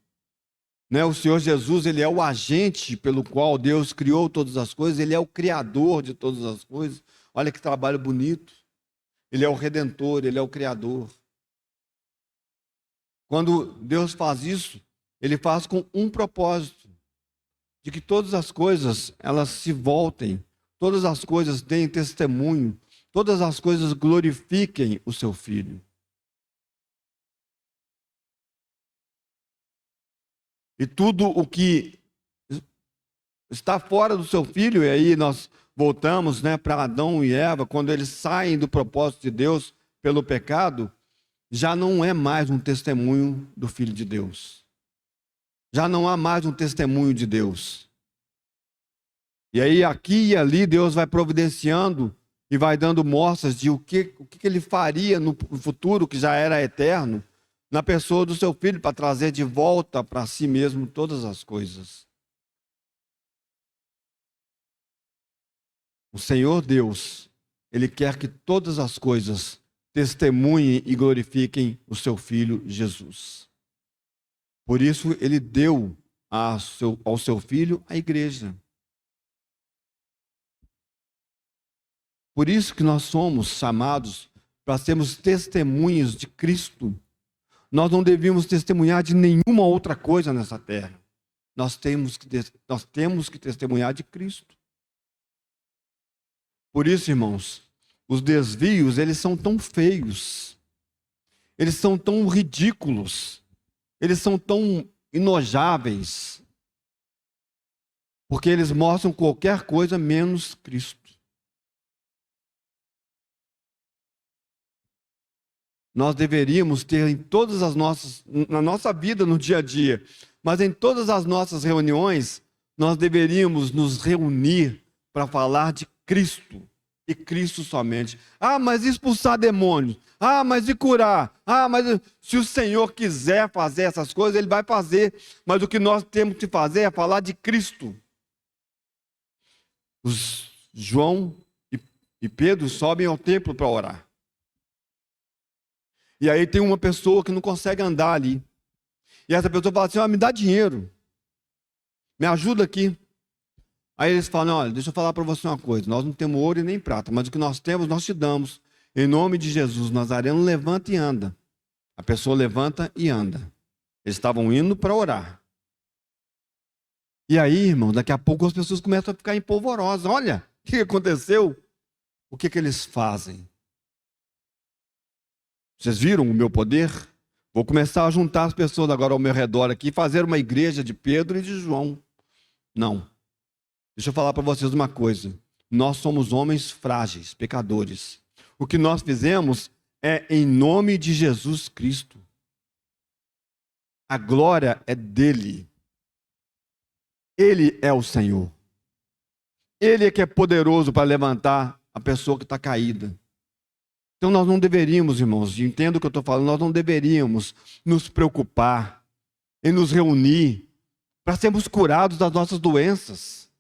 né? O Senhor Jesus, ele é o agente pelo qual Deus criou todas as coisas, ele é o criador de todas as coisas. Olha que trabalho bonito. Ele é o redentor, ele é o criador. Quando Deus faz isso, ele faz com um propósito, de que todas as coisas, elas se voltem, todas as coisas deem testemunho, todas as coisas glorifiquem o seu Filho. E tudo o que está fora do seu Filho, e aí nós voltamos, né, para Adão e Eva, quando eles saem do propósito de Deus pelo pecado, já não é mais um testemunho do Filho de Deus. Já não há mais um testemunho de Deus. E aí aqui e ali Deus vai providenciando e vai dando mostras de o que ele faria no futuro, que já era eterno, na pessoa do seu Filho, para trazer de volta para si mesmo todas as coisas. O Senhor Deus, ele quer que todas as coisas testemunhem e glorifiquem o seu Filho Jesus. Por isso ele deu ao seu Filho a igreja. Por isso que nós somos chamados para sermos testemunhas de Cristo. Nós não devíamos testemunhar de nenhuma outra coisa nessa terra. Nós temos que testemunhar de Cristo. Por isso, irmãos, os desvios, eles são tão feios, eles são tão ridículos, eles são tão enojáveis, porque eles mostram qualquer coisa menos Cristo. Nós deveríamos ter em todas as na nossa vida, no dia a dia, mas em todas as nossas reuniões, nós deveríamos nos reunir para falar de Cristo e Cristo somente. Ah, mas expulsar demônios. Ah, mas e curar. Ah, mas se o Senhor quiser fazer essas coisas, Ele vai fazer. Mas o que nós temos que fazer é falar de Cristo. Os João e Pedro sobem ao templo para orar. E aí tem uma pessoa que não consegue andar ali. E essa pessoa fala assim, me dá dinheiro, me ajuda aqui. Aí eles falam, olha, deixa eu falar para você uma coisa, nós não temos ouro e nem prata, mas o que nós temos, nós te damos. Em nome de Jesus Nazareno, levanta e anda. A pessoa levanta e anda. Eles estavam indo para orar. E aí, irmão, daqui a pouco as pessoas começam a ficar empolvorosas. Olha, o que aconteceu? O que eles fazem? Vocês viram o meu poder? Vou começar a juntar as pessoas agora ao meu redor aqui e fazer uma igreja de Pedro e de João. Não. Deixa eu falar para vocês uma coisa. Nós somos homens frágeis, pecadores. O que nós fizemos é em nome de Jesus Cristo. A glória é dele. Ele é o Senhor. Ele é que é poderoso para levantar a pessoa que está caída. Então nós não deveríamos, irmãos, entenda o que eu estou falando, nós não deveríamos nos preocupar em nos reunir para sermos curados das nossas doenças,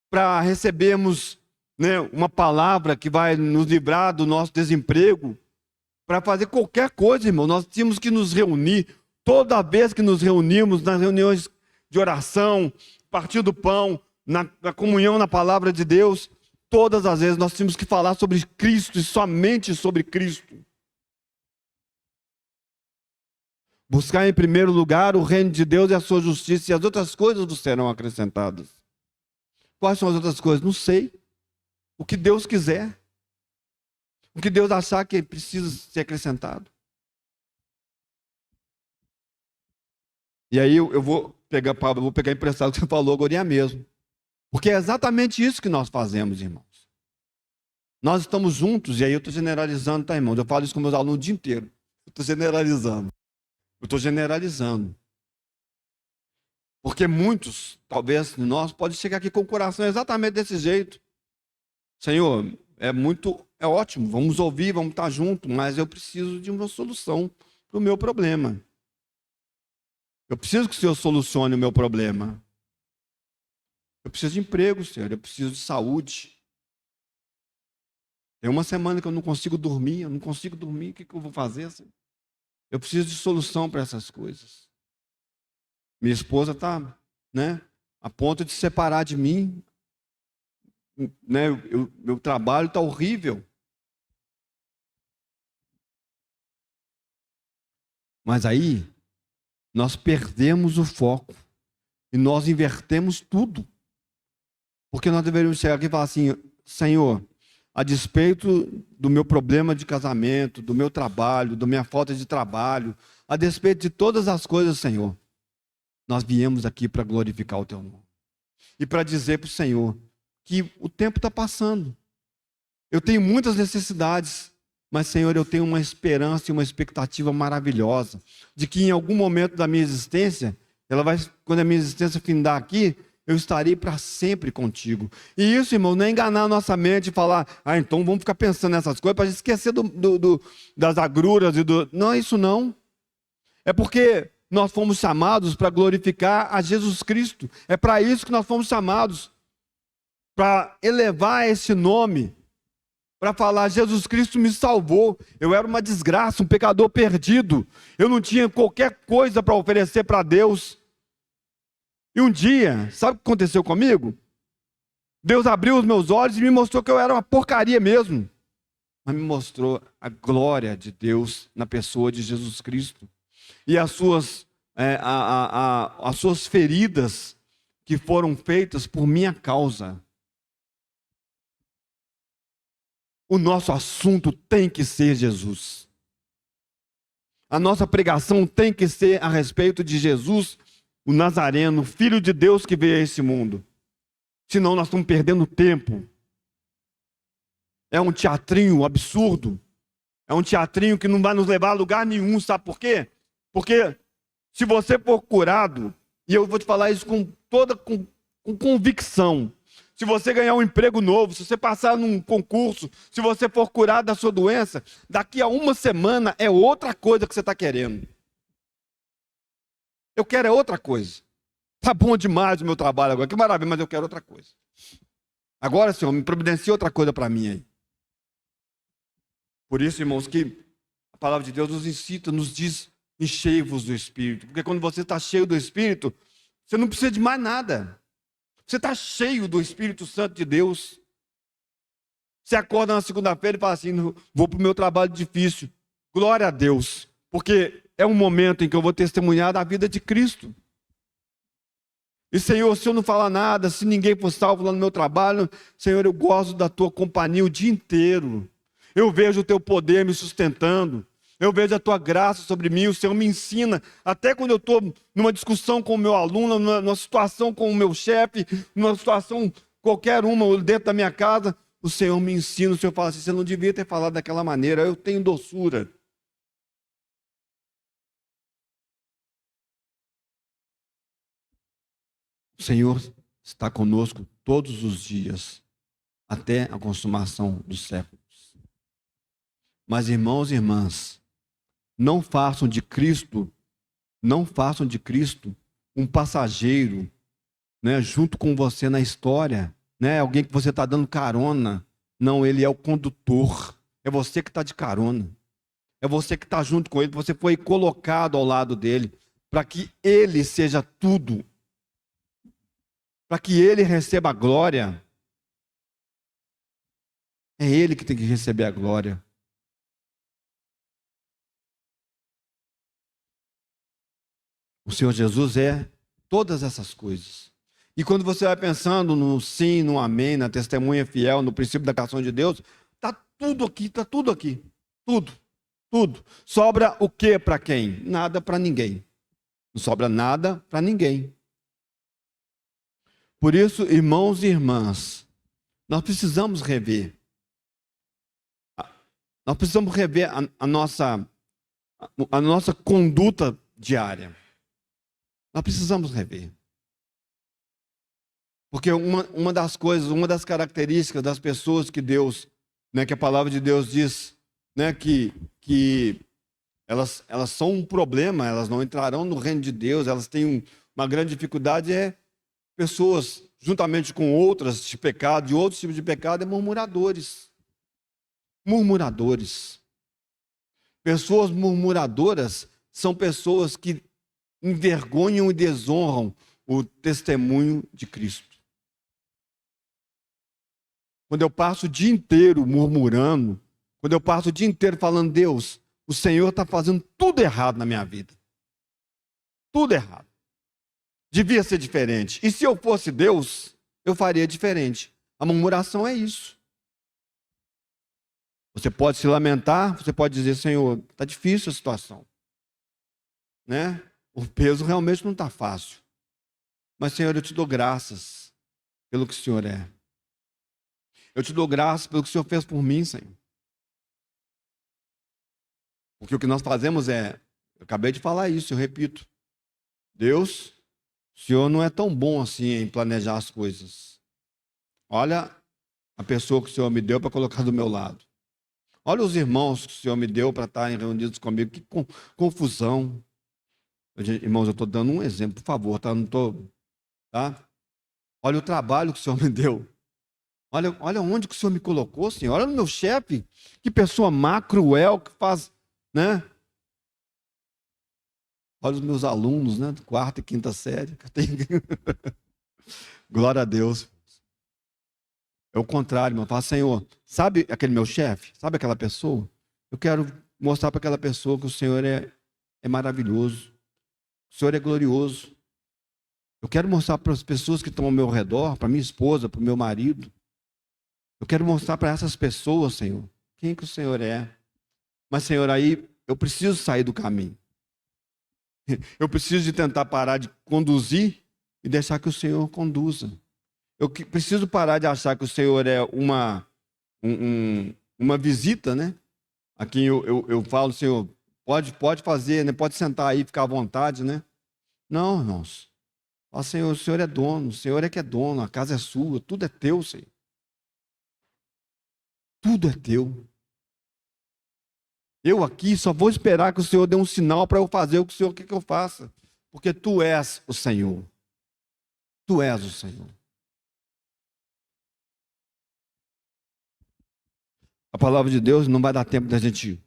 para recebermos, né, uma palavra que vai nos livrar do nosso desemprego, para fazer qualquer coisa, irmão. Nós tínhamos que nos reunir, toda vez que nos reunimos, nas reuniões de oração, partir do pão, na comunhão na palavra de Deus, todas as vezes nós tínhamos que falar sobre Cristo e somente sobre Cristo. Buscar em primeiro lugar o reino de Deus e a sua justiça, e as outras coisas vos serão acrescentadas. Quais são as outras coisas? Não sei. O que Deus quiser. O que Deus achar que precisa ser acrescentado. E aí eu vou pegar, Pablo, eu vou pegar emprestado o que você falou agora mesmo. Porque é exatamente isso que nós fazemos, irmãos. Nós estamos juntos, e aí eu estou generalizando, tá, irmãos? Eu falo isso com meus alunos o dia inteiro. Eu estou generalizando. Eu estou generalizando. Porque muitos, talvez de nós, podem chegar aqui com o coração exatamente desse jeito. Senhor, é ótimo, vamos ouvir, vamos estar juntos, mas eu preciso de uma solução para o meu problema. Eu preciso que o Senhor solucione o meu problema. Eu preciso de emprego, Senhor, eu preciso de saúde. Tem uma semana que eu não consigo dormir, o que eu vou fazer, Senhor? Eu preciso de solução para essas coisas. Minha esposa está, né, a ponto de se separar de mim. Né, meu trabalho está horrível. Mas aí, nós perdemos o foco e nós invertemos tudo. Porque nós deveríamos chegar aqui e falar assim, Senhor, a despeito do meu problema de casamento, do meu trabalho, da minha falta de trabalho, a despeito de todas as coisas, Senhor, nós viemos aqui para glorificar o Teu nome. E para dizer para o Senhor que o tempo está passando. Eu tenho muitas necessidades, mas, Senhor, eu tenho uma esperança e uma expectativa maravilhosa de que em algum momento da minha existência, quando a minha existência findar aqui, eu estarei para sempre contigo. E isso, irmão, não é enganar a nossa mente e falar, então vamos ficar pensando nessas coisas para esquecer das agruras e do... Não é isso não. É porque nós fomos chamados para glorificar a Jesus Cristo. É para isso que nós fomos chamados, para elevar esse nome, para falar, Jesus Cristo me salvou, eu era uma desgraça, um pecador perdido, eu não tinha qualquer coisa para oferecer para Deus. E um dia, sabe o que aconteceu comigo? Deus abriu os meus olhos e me mostrou que eu era uma porcaria mesmo, mas me mostrou a glória de Deus na pessoa de Jesus Cristo, e as suas feridas que foram feitas por minha causa. O nosso assunto tem que ser Jesus. A nossa pregação tem que ser a respeito de Jesus, o Nazareno, Filho de Deus que veio a esse mundo. Senão nós estamos perdendo tempo. É um teatrinho absurdo. É um teatrinho que não vai nos levar a lugar nenhum, sabe por quê? Porque se você for curado, e eu vou te falar isso com convicção, se você ganhar um emprego novo, se você passar num concurso, se você for curado da sua doença, daqui a uma semana é outra coisa que você está querendo. Eu quero é outra coisa. Está bom demais o meu trabalho agora, que maravilha, mas eu quero outra coisa. Agora, Senhor, me providencie outra coisa para mim aí. Por isso, irmãos, que a palavra de Deus nos incita, nos diz enchei-vos do Espírito. Porque quando você está cheio do Espírito, você não precisa de mais nada. Você está cheio do Espírito Santo de Deus. Você acorda na segunda-feira e fala assim: vou para o meu trabalho difícil. Glória a Deus. Porque é um momento em que eu vou testemunhar da vida de Cristo. E Senhor, se eu não falar nada, se ninguém for salvo lá no meu trabalho, Senhor, eu gosto da tua companhia o dia inteiro. Eu vejo o teu poder me sustentando. Eu vejo a tua graça sobre mim, o Senhor me ensina. Até quando eu estou numa discussão com o meu aluno, numa situação com o meu chefe, numa situação qualquer uma dentro da minha casa, o Senhor me ensina. O Senhor fala assim: você não devia ter falado daquela maneira, eu tenho doçura. O Senhor está conosco todos os dias, até a consumação dos séculos. Mas irmãos e irmãs, não façam de Cristo um passageiro, né, junto com você na história, né, alguém que você está dando carona. Não, ele é o condutor. É você que está de carona. É você que está junto com ele. Você foi colocado ao lado dele para que ele seja tudo, para que ele receba a glória. É ele que tem que receber a glória. O Senhor Jesus é todas essas coisas. E quando você vai pensando no sim, no amém, na testemunha fiel, no princípio da criação de Deus, está tudo aqui, está tudo aqui. Tudo, tudo. Sobra o que para quem? Nada para ninguém. Não sobra nada para ninguém. Por isso, irmãos e irmãs, nós precisamos rever. Nós precisamos rever a nossa conduta diária. Nós precisamos rever. Porque uma das coisas, uma das características das pessoas que Deus, né, que a palavra de Deus diz, né, que elas são um problema, elas não entrarão no reino de Deus, elas têm uma grande dificuldade, é pessoas, juntamente com outras de pecado, de outros tipos de pecado, é murmuradores. Murmuradores. Pessoas murmuradoras são pessoas que envergonham e desonram o testemunho de Cristo. Quando eu passo o dia inteiro murmurando, quando eu passo o dia inteiro falando: Deus, o Senhor está fazendo tudo errado na minha vida. Tudo errado. Devia ser diferente. E se eu fosse Deus, eu faria diferente. A murmuração é isso. Você pode se lamentar, você pode dizer: Senhor, está difícil a situação. Né? O peso realmente não está fácil. Mas, Senhor, eu te dou graças pelo que o Senhor é. Eu te dou graças pelo que o Senhor fez por mim, Senhor. Porque o que nós fazemos é, eu acabei de falar isso, eu repito: Deus, o Senhor não é tão bom assim em planejar as coisas. Olha a pessoa que o Senhor me deu para colocar do meu lado. Olha os irmãos que o Senhor me deu para estarem reunidos comigo. Que confusão. Irmãos, eu estou dando um exemplo, por favor, tá? Não estou, tá? Olha o trabalho que o Senhor me deu. Olha onde que o Senhor me colocou, Senhor. Olha no meu chefe. Que pessoa má, cruel, que faz, né? Olha os meus alunos, né? Quarta e quinta série. Glória a Deus. É o contrário, irmão. Fala: Senhor, sabe aquele meu chefe? Sabe aquela pessoa? Eu quero mostrar para aquela pessoa que o Senhor é maravilhoso. O Senhor é glorioso. Eu quero mostrar para as pessoas que estão ao meu redor, para minha esposa, para o meu marido. Eu quero mostrar para essas pessoas, Senhor, quem que o Senhor é. Mas, Senhor, aí eu preciso sair do caminho. Eu preciso de tentar parar de conduzir e deixar que o Senhor conduza. Eu preciso parar de achar que o Senhor é uma visita, né? A quem eu falo: Senhor, pode fazer, né? Pode sentar aí, ficar à vontade, né? Não, irmãos. Fala: Senhor, o Senhor é dono, o Senhor é que é dono, a casa é sua, tudo é teu, Senhor. Tudo é teu. Eu aqui só vou esperar que o Senhor dê um sinal para eu fazer o que o Senhor quer que eu faça. Porque tu és o Senhor. Tu és o Senhor. A palavra de Deus não vai dar tempo da gente.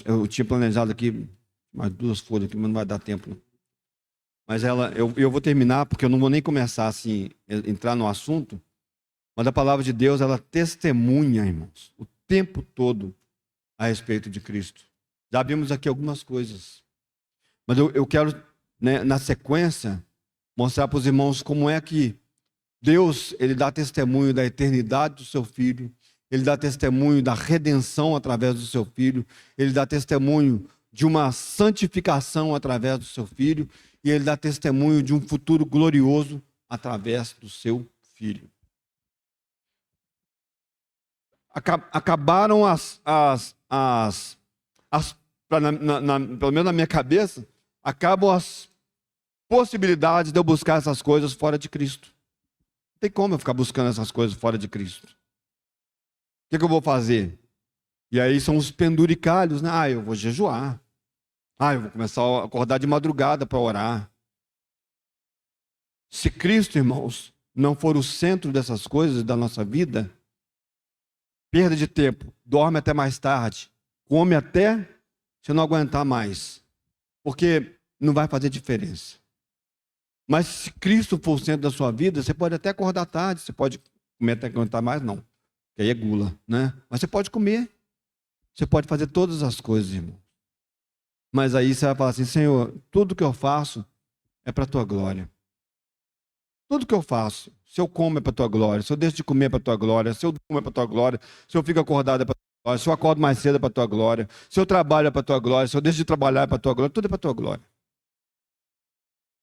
Eu tinha planejado aqui Mais 2 folhas aqui, mas não vai dar tempo, não. Mas eu vou terminar, porque eu não vou nem começar assim, entrar no assunto. Mas a palavra de Deus, ela testemunha, irmãos, o tempo todo a respeito de Cristo. Já vimos aqui algumas coisas. Mas eu quero, né, na sequência, mostrar para os irmãos como é que Deus, ele dá testemunho da eternidade do seu Filho. Ele dá testemunho da redenção através do seu Filho. Ele dá testemunho de uma santificação através do seu Filho. E ele dá testemunho de um futuro glorioso através do seu Filho. Acabaram pelo menos na minha cabeça, acabam as possibilidades de eu buscar essas coisas fora de Cristo. Não tem como eu ficar buscando essas coisas fora de Cristo. O que eu vou fazer? E aí são os penduricalhos, né? Eu vou jejuar. Eu vou começar a acordar de madrugada para orar. Se Cristo, irmãos, não for o centro dessas coisas da nossa vida, perda de tempo, dorme até mais tarde, come até você não aguentar mais, porque não vai fazer diferença. Mas se Cristo for o centro da sua vida, você pode até acordar tarde, você pode comer até aguentar mais, não, que aí é gula, né? Mas você pode comer, você pode fazer todas as coisas, irmão. Mas aí você vai falar assim: Senhor, tudo que eu faço é para a tua glória. Tudo que eu faço, se eu como é para a tua glória, se eu deixo de comer é para a tua glória, se eu durmo é para a tua glória, se eu fico acordado é para a tua glória, se eu acordo mais cedo é para a tua glória, se eu trabalho é para a tua glória, se eu deixo de trabalhar é para a tua glória, tudo é para a tua glória.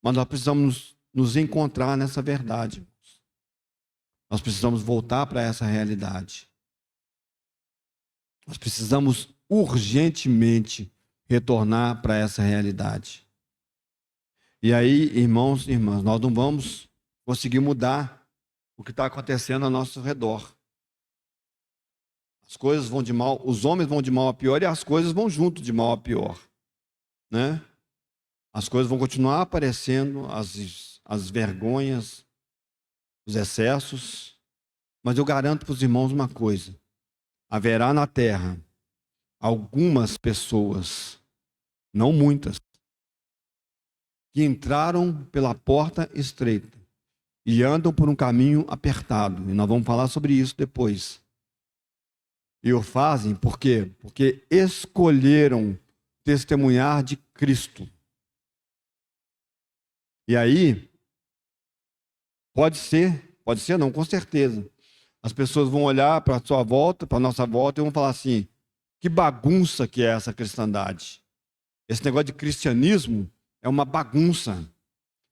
Mas nós precisamos nos encontrar nessa verdade. Nós precisamos voltar para essa realidade. Nós precisamos urgentemente retornar para essa realidade. E aí, irmãos e irmãs, nós não vamos conseguir mudar o que está acontecendo ao nosso redor. As coisas vão de mal, os homens vão de mal a pior e as coisas vão junto de mal a pior, né? As coisas vão continuar aparecendo, as vergonhas, os excessos, mas eu garanto para os irmãos uma coisa: haverá na terra algumas pessoas, não muitas, que entraram pela porta estreita e andam por um caminho apertado. E nós vamos falar sobre isso depois. E o fazem por quê? Porque escolheram testemunhar de Cristo. E aí, pode ser não, com certeza. As pessoas vão olhar para a sua volta, para a nossa volta, e vão falar assim: que bagunça que é essa cristandade. Esse negócio de cristianismo é uma bagunça,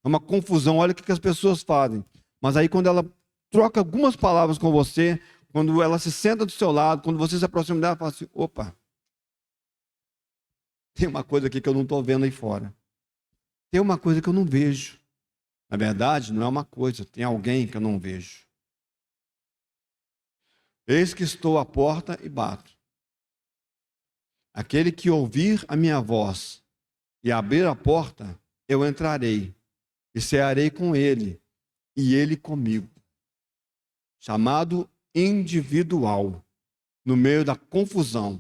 é uma confusão. Olha o que as pessoas fazem. Mas aí quando ela troca algumas palavras com você, quando ela se senta do seu lado, quando você se aproxima dela, fala assim: opa, tem uma coisa aqui que eu não estou vendo aí fora. Tem uma coisa que eu não vejo. Na verdade, não é uma coisa, tem alguém que eu não vejo. Eis que estou à porta e bato. Aquele que ouvir a minha voz e abrir a porta, eu entrarei e cearei com ele e ele comigo. Chamado individual, no meio da confusão,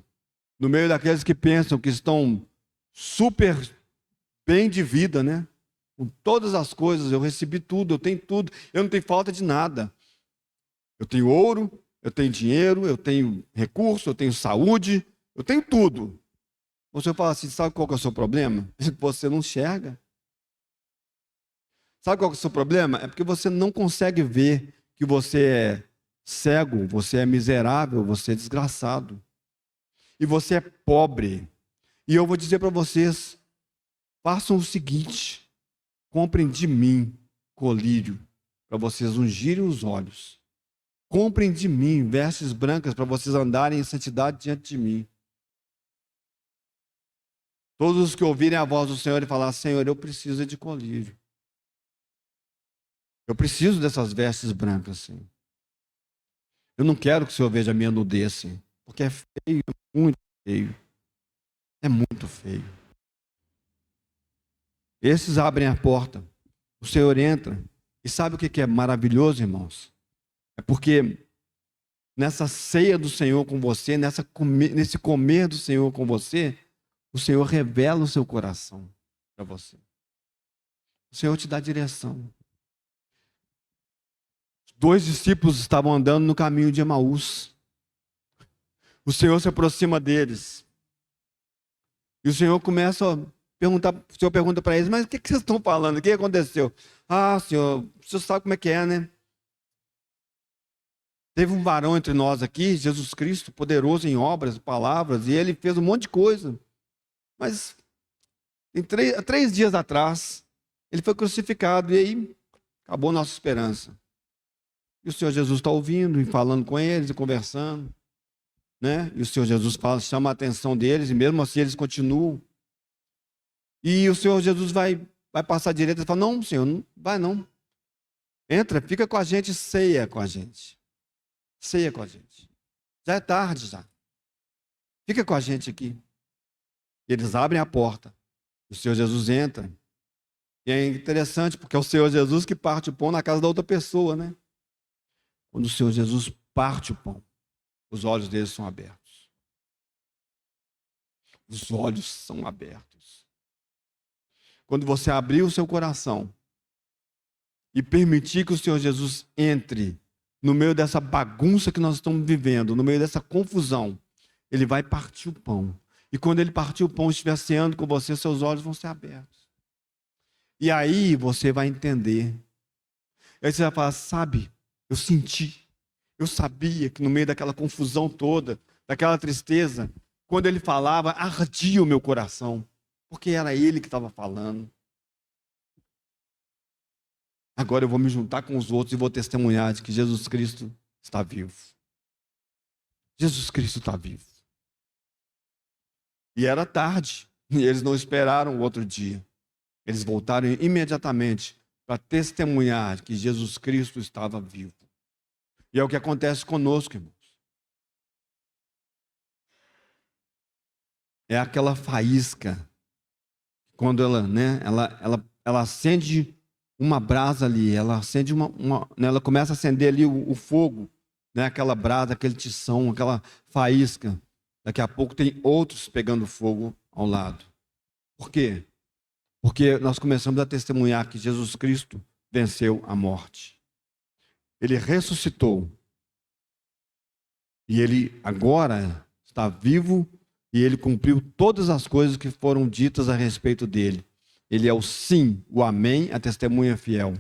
no meio daqueles que pensam que estão super bem de vida, né? Com todas as coisas, eu recebi tudo, eu tenho tudo, eu não tenho falta de nada. Eu tenho ouro, eu tenho dinheiro, eu tenho recurso, eu tenho saúde, eu tenho tudo. Você fala assim: sabe qual que é o seu problema? Você não enxerga. Sabe qual que é o seu problema? É porque você não consegue ver que você é cego, você é miserável, você é desgraçado. E você é pobre. E eu vou dizer para vocês: façam o seguinte, comprem de mim colírio, para vocês ungirem os olhos. Comprem de mim vestes brancas, para vocês andarem em santidade diante de mim. Todos os que ouvirem a voz do Senhor e falar: Senhor, eu preciso de colírio. Eu preciso dessas vestes brancas, Senhor. Eu não quero que o Senhor veja a minha nudez, Senhor, porque é feio, é muito feio. É muito feio. Esses abrem a porta, o Senhor entra. E sabe o que é maravilhoso, irmãos? É porque nessa ceia do Senhor com você, nesse comer do Senhor com você, O Senhor revela o seu coração para você. O Senhor te dá direção. Os 2 discípulos estavam andando no caminho de Emaús. O Senhor se aproxima deles. E o Senhor começa a perguntar, o Senhor pergunta para eles, mas o que vocês estão falando? O que aconteceu? Ah, Senhor, o Senhor sabe como é que é, né? Teve um varão entre nós aqui, Jesus Cristo, poderoso em obras, palavras, e ele fez um monte de coisa. Mas há 3 dias atrás, ele foi crucificado, e aí acabou a nossa esperança. E o Senhor Jesus está ouvindo e falando com eles e conversando, né? E o Senhor Jesus chama a atenção deles, e mesmo assim eles continuam. E o Senhor Jesus vai passar direito e fala: não, Senhor, não vai não. Entra, fica com a gente, ceia com a gente. Ceia com a gente. Já é tarde já. Fica com a gente aqui. E eles abrem a porta. O Senhor Jesus entra. E é interessante, porque é o Senhor Jesus que parte o pão na casa da outra pessoa, né? Quando o Senhor Jesus parte o pão, os olhos deles são abertos. Os olhos são abertos. Quando você abrir o seu coração e permitir que o Senhor Jesus entre no meio dessa bagunça que nós estamos vivendo, no meio dessa confusão, ele vai partir o pão. E quando ele partir o pão e estiver ceando com você, seus olhos vão ser abertos. E aí você vai entender. Aí você vai falar: sabe, eu senti, eu sabia que no meio daquela confusão toda, daquela tristeza, quando ele falava, ardia o meu coração, porque era ele que estava falando. Agora eu vou me juntar com os outros e vou testemunhar de que Jesus Cristo está vivo. Jesus Cristo está vivo. E era tarde, e eles não esperaram o outro dia. Eles voltaram imediatamente para testemunhar que Jesus Cristo estava vivo. E é o que acontece conosco, irmãos. É aquela faísca, quando ela acende uma brasa ali, ela acende ela começa a acender ali o fogo, né? Aquela brasa, aquele tição, aquela faísca. Daqui a pouco tem outros pegando fogo ao lado. Por quê? Porque nós começamos a testemunhar que Jesus Cristo venceu a morte. Ele ressuscitou. E ele agora está vivo e ele cumpriu todas as coisas que foram ditas a respeito dele. Ele é o sim, o amém, a testemunha fiel.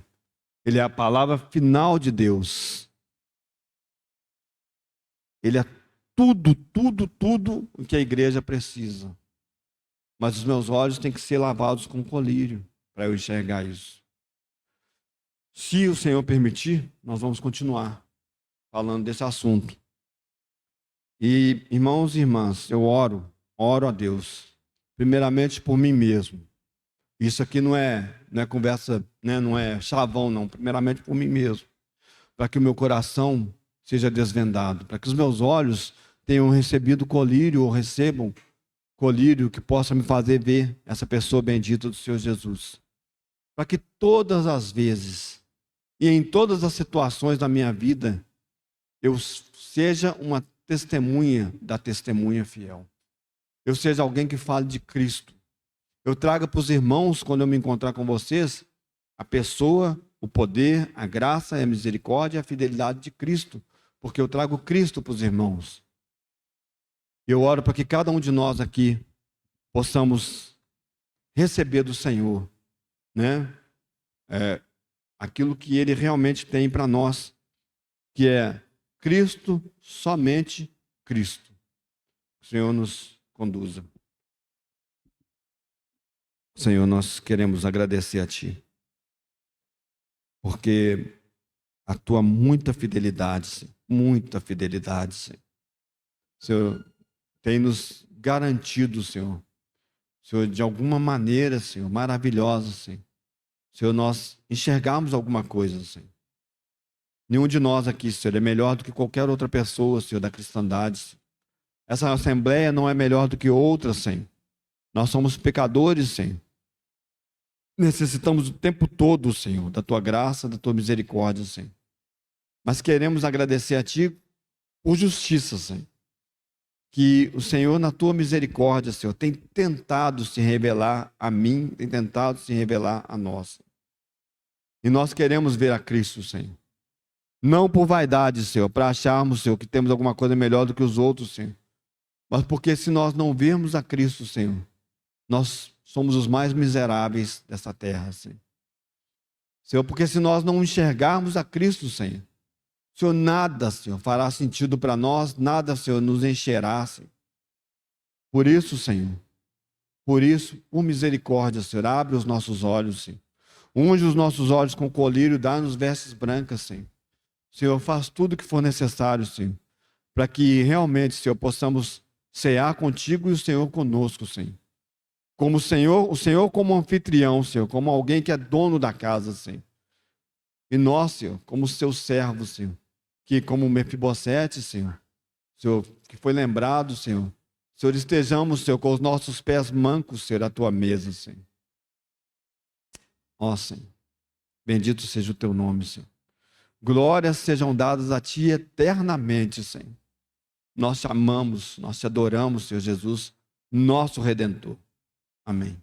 Ele é a palavra final de Deus. Ele é tudo, tudo, tudo o que a igreja precisa. Mas os meus olhos têm que ser lavados com colírio para eu enxergar isso. Se o Senhor permitir, nós vamos continuar falando desse assunto. E, irmãos e irmãs, eu oro a Deus, primeiramente por mim mesmo. Isso aqui não é conversa, né? Não é chavão, não. Primeiramente por mim mesmo. Para que o meu coração seja desvendado, para que os meus olhos tenham recebido colírio ou recebam colírio que possa me fazer ver essa pessoa bendita do Senhor Jesus. Para que todas as vezes e em todas as situações da minha vida eu seja uma testemunha da testemunha fiel. Eu seja alguém que fale de Cristo. Eu traga para os irmãos, quando eu me encontrar com vocês, a pessoa, o poder, a graça, a misericórdia e a fidelidade de Cristo. Porque eu trago Cristo para os irmãos. Eu oro para que cada um de nós aqui possamos receber do Senhor, né? Aquilo que Ele realmente tem para nós, que é Cristo, somente Cristo. O Senhor nos conduza. Senhor, nós queremos agradecer a Ti, porque a Tua muita fidelidade, Senhor. Senhor, tem nos garantido, Senhor, de alguma maneira, Senhor, maravilhosa, Senhor. Senhor, nós enxergarmos alguma coisa, Senhor. Nenhum de nós aqui, Senhor, é melhor do que qualquer outra pessoa, Senhor, da cristandade, Senhor. Essa assembleia não é melhor do que outra, Senhor. Nós somos pecadores, Senhor. Necessitamos o tempo todo, Senhor, da Tua graça, da Tua misericórdia, Senhor. Mas queremos agradecer a Ti por justiça, Senhor. que o Senhor, na tua misericórdia, Senhor, tem tentado se revelar a mim, tem tentado se revelar a nós. E nós queremos ver a Cristo, Senhor. Não por vaidade, Senhor, para acharmos, Senhor, que temos alguma coisa melhor do que os outros, Senhor. Mas porque se nós não virmos a Cristo, Senhor, nós somos os mais miseráveis dessa terra, Senhor. Senhor, porque se nós não enxergarmos a Cristo, Senhor, Senhor, nada, Senhor, fará sentido para nós, nada, Senhor, nos encherá, Senhor. Por isso, Senhor, por misericórdia, Senhor, abre os nossos olhos, Senhor. Unge os nossos olhos com colírio, dá-nos vestes brancas, Senhor. Senhor, faz tudo o que for necessário, Senhor, para que realmente, Senhor, possamos cear contigo e o Senhor conosco, Senhor. Como o Senhor como anfitrião, Senhor, como alguém que é dono da casa, Senhor. E nós, Senhor, como seus servos, Senhor, que como Mefibosete, Senhor, que foi lembrado, Senhor, estejamos, Senhor, com os nossos pés mancos, Senhor, à tua mesa, Senhor. Ó, Senhor, bendito seja o teu nome, Senhor. Glórias sejam dadas a ti eternamente, Senhor. Nós te amamos, nós te adoramos, Senhor Jesus, nosso Redentor. Amém.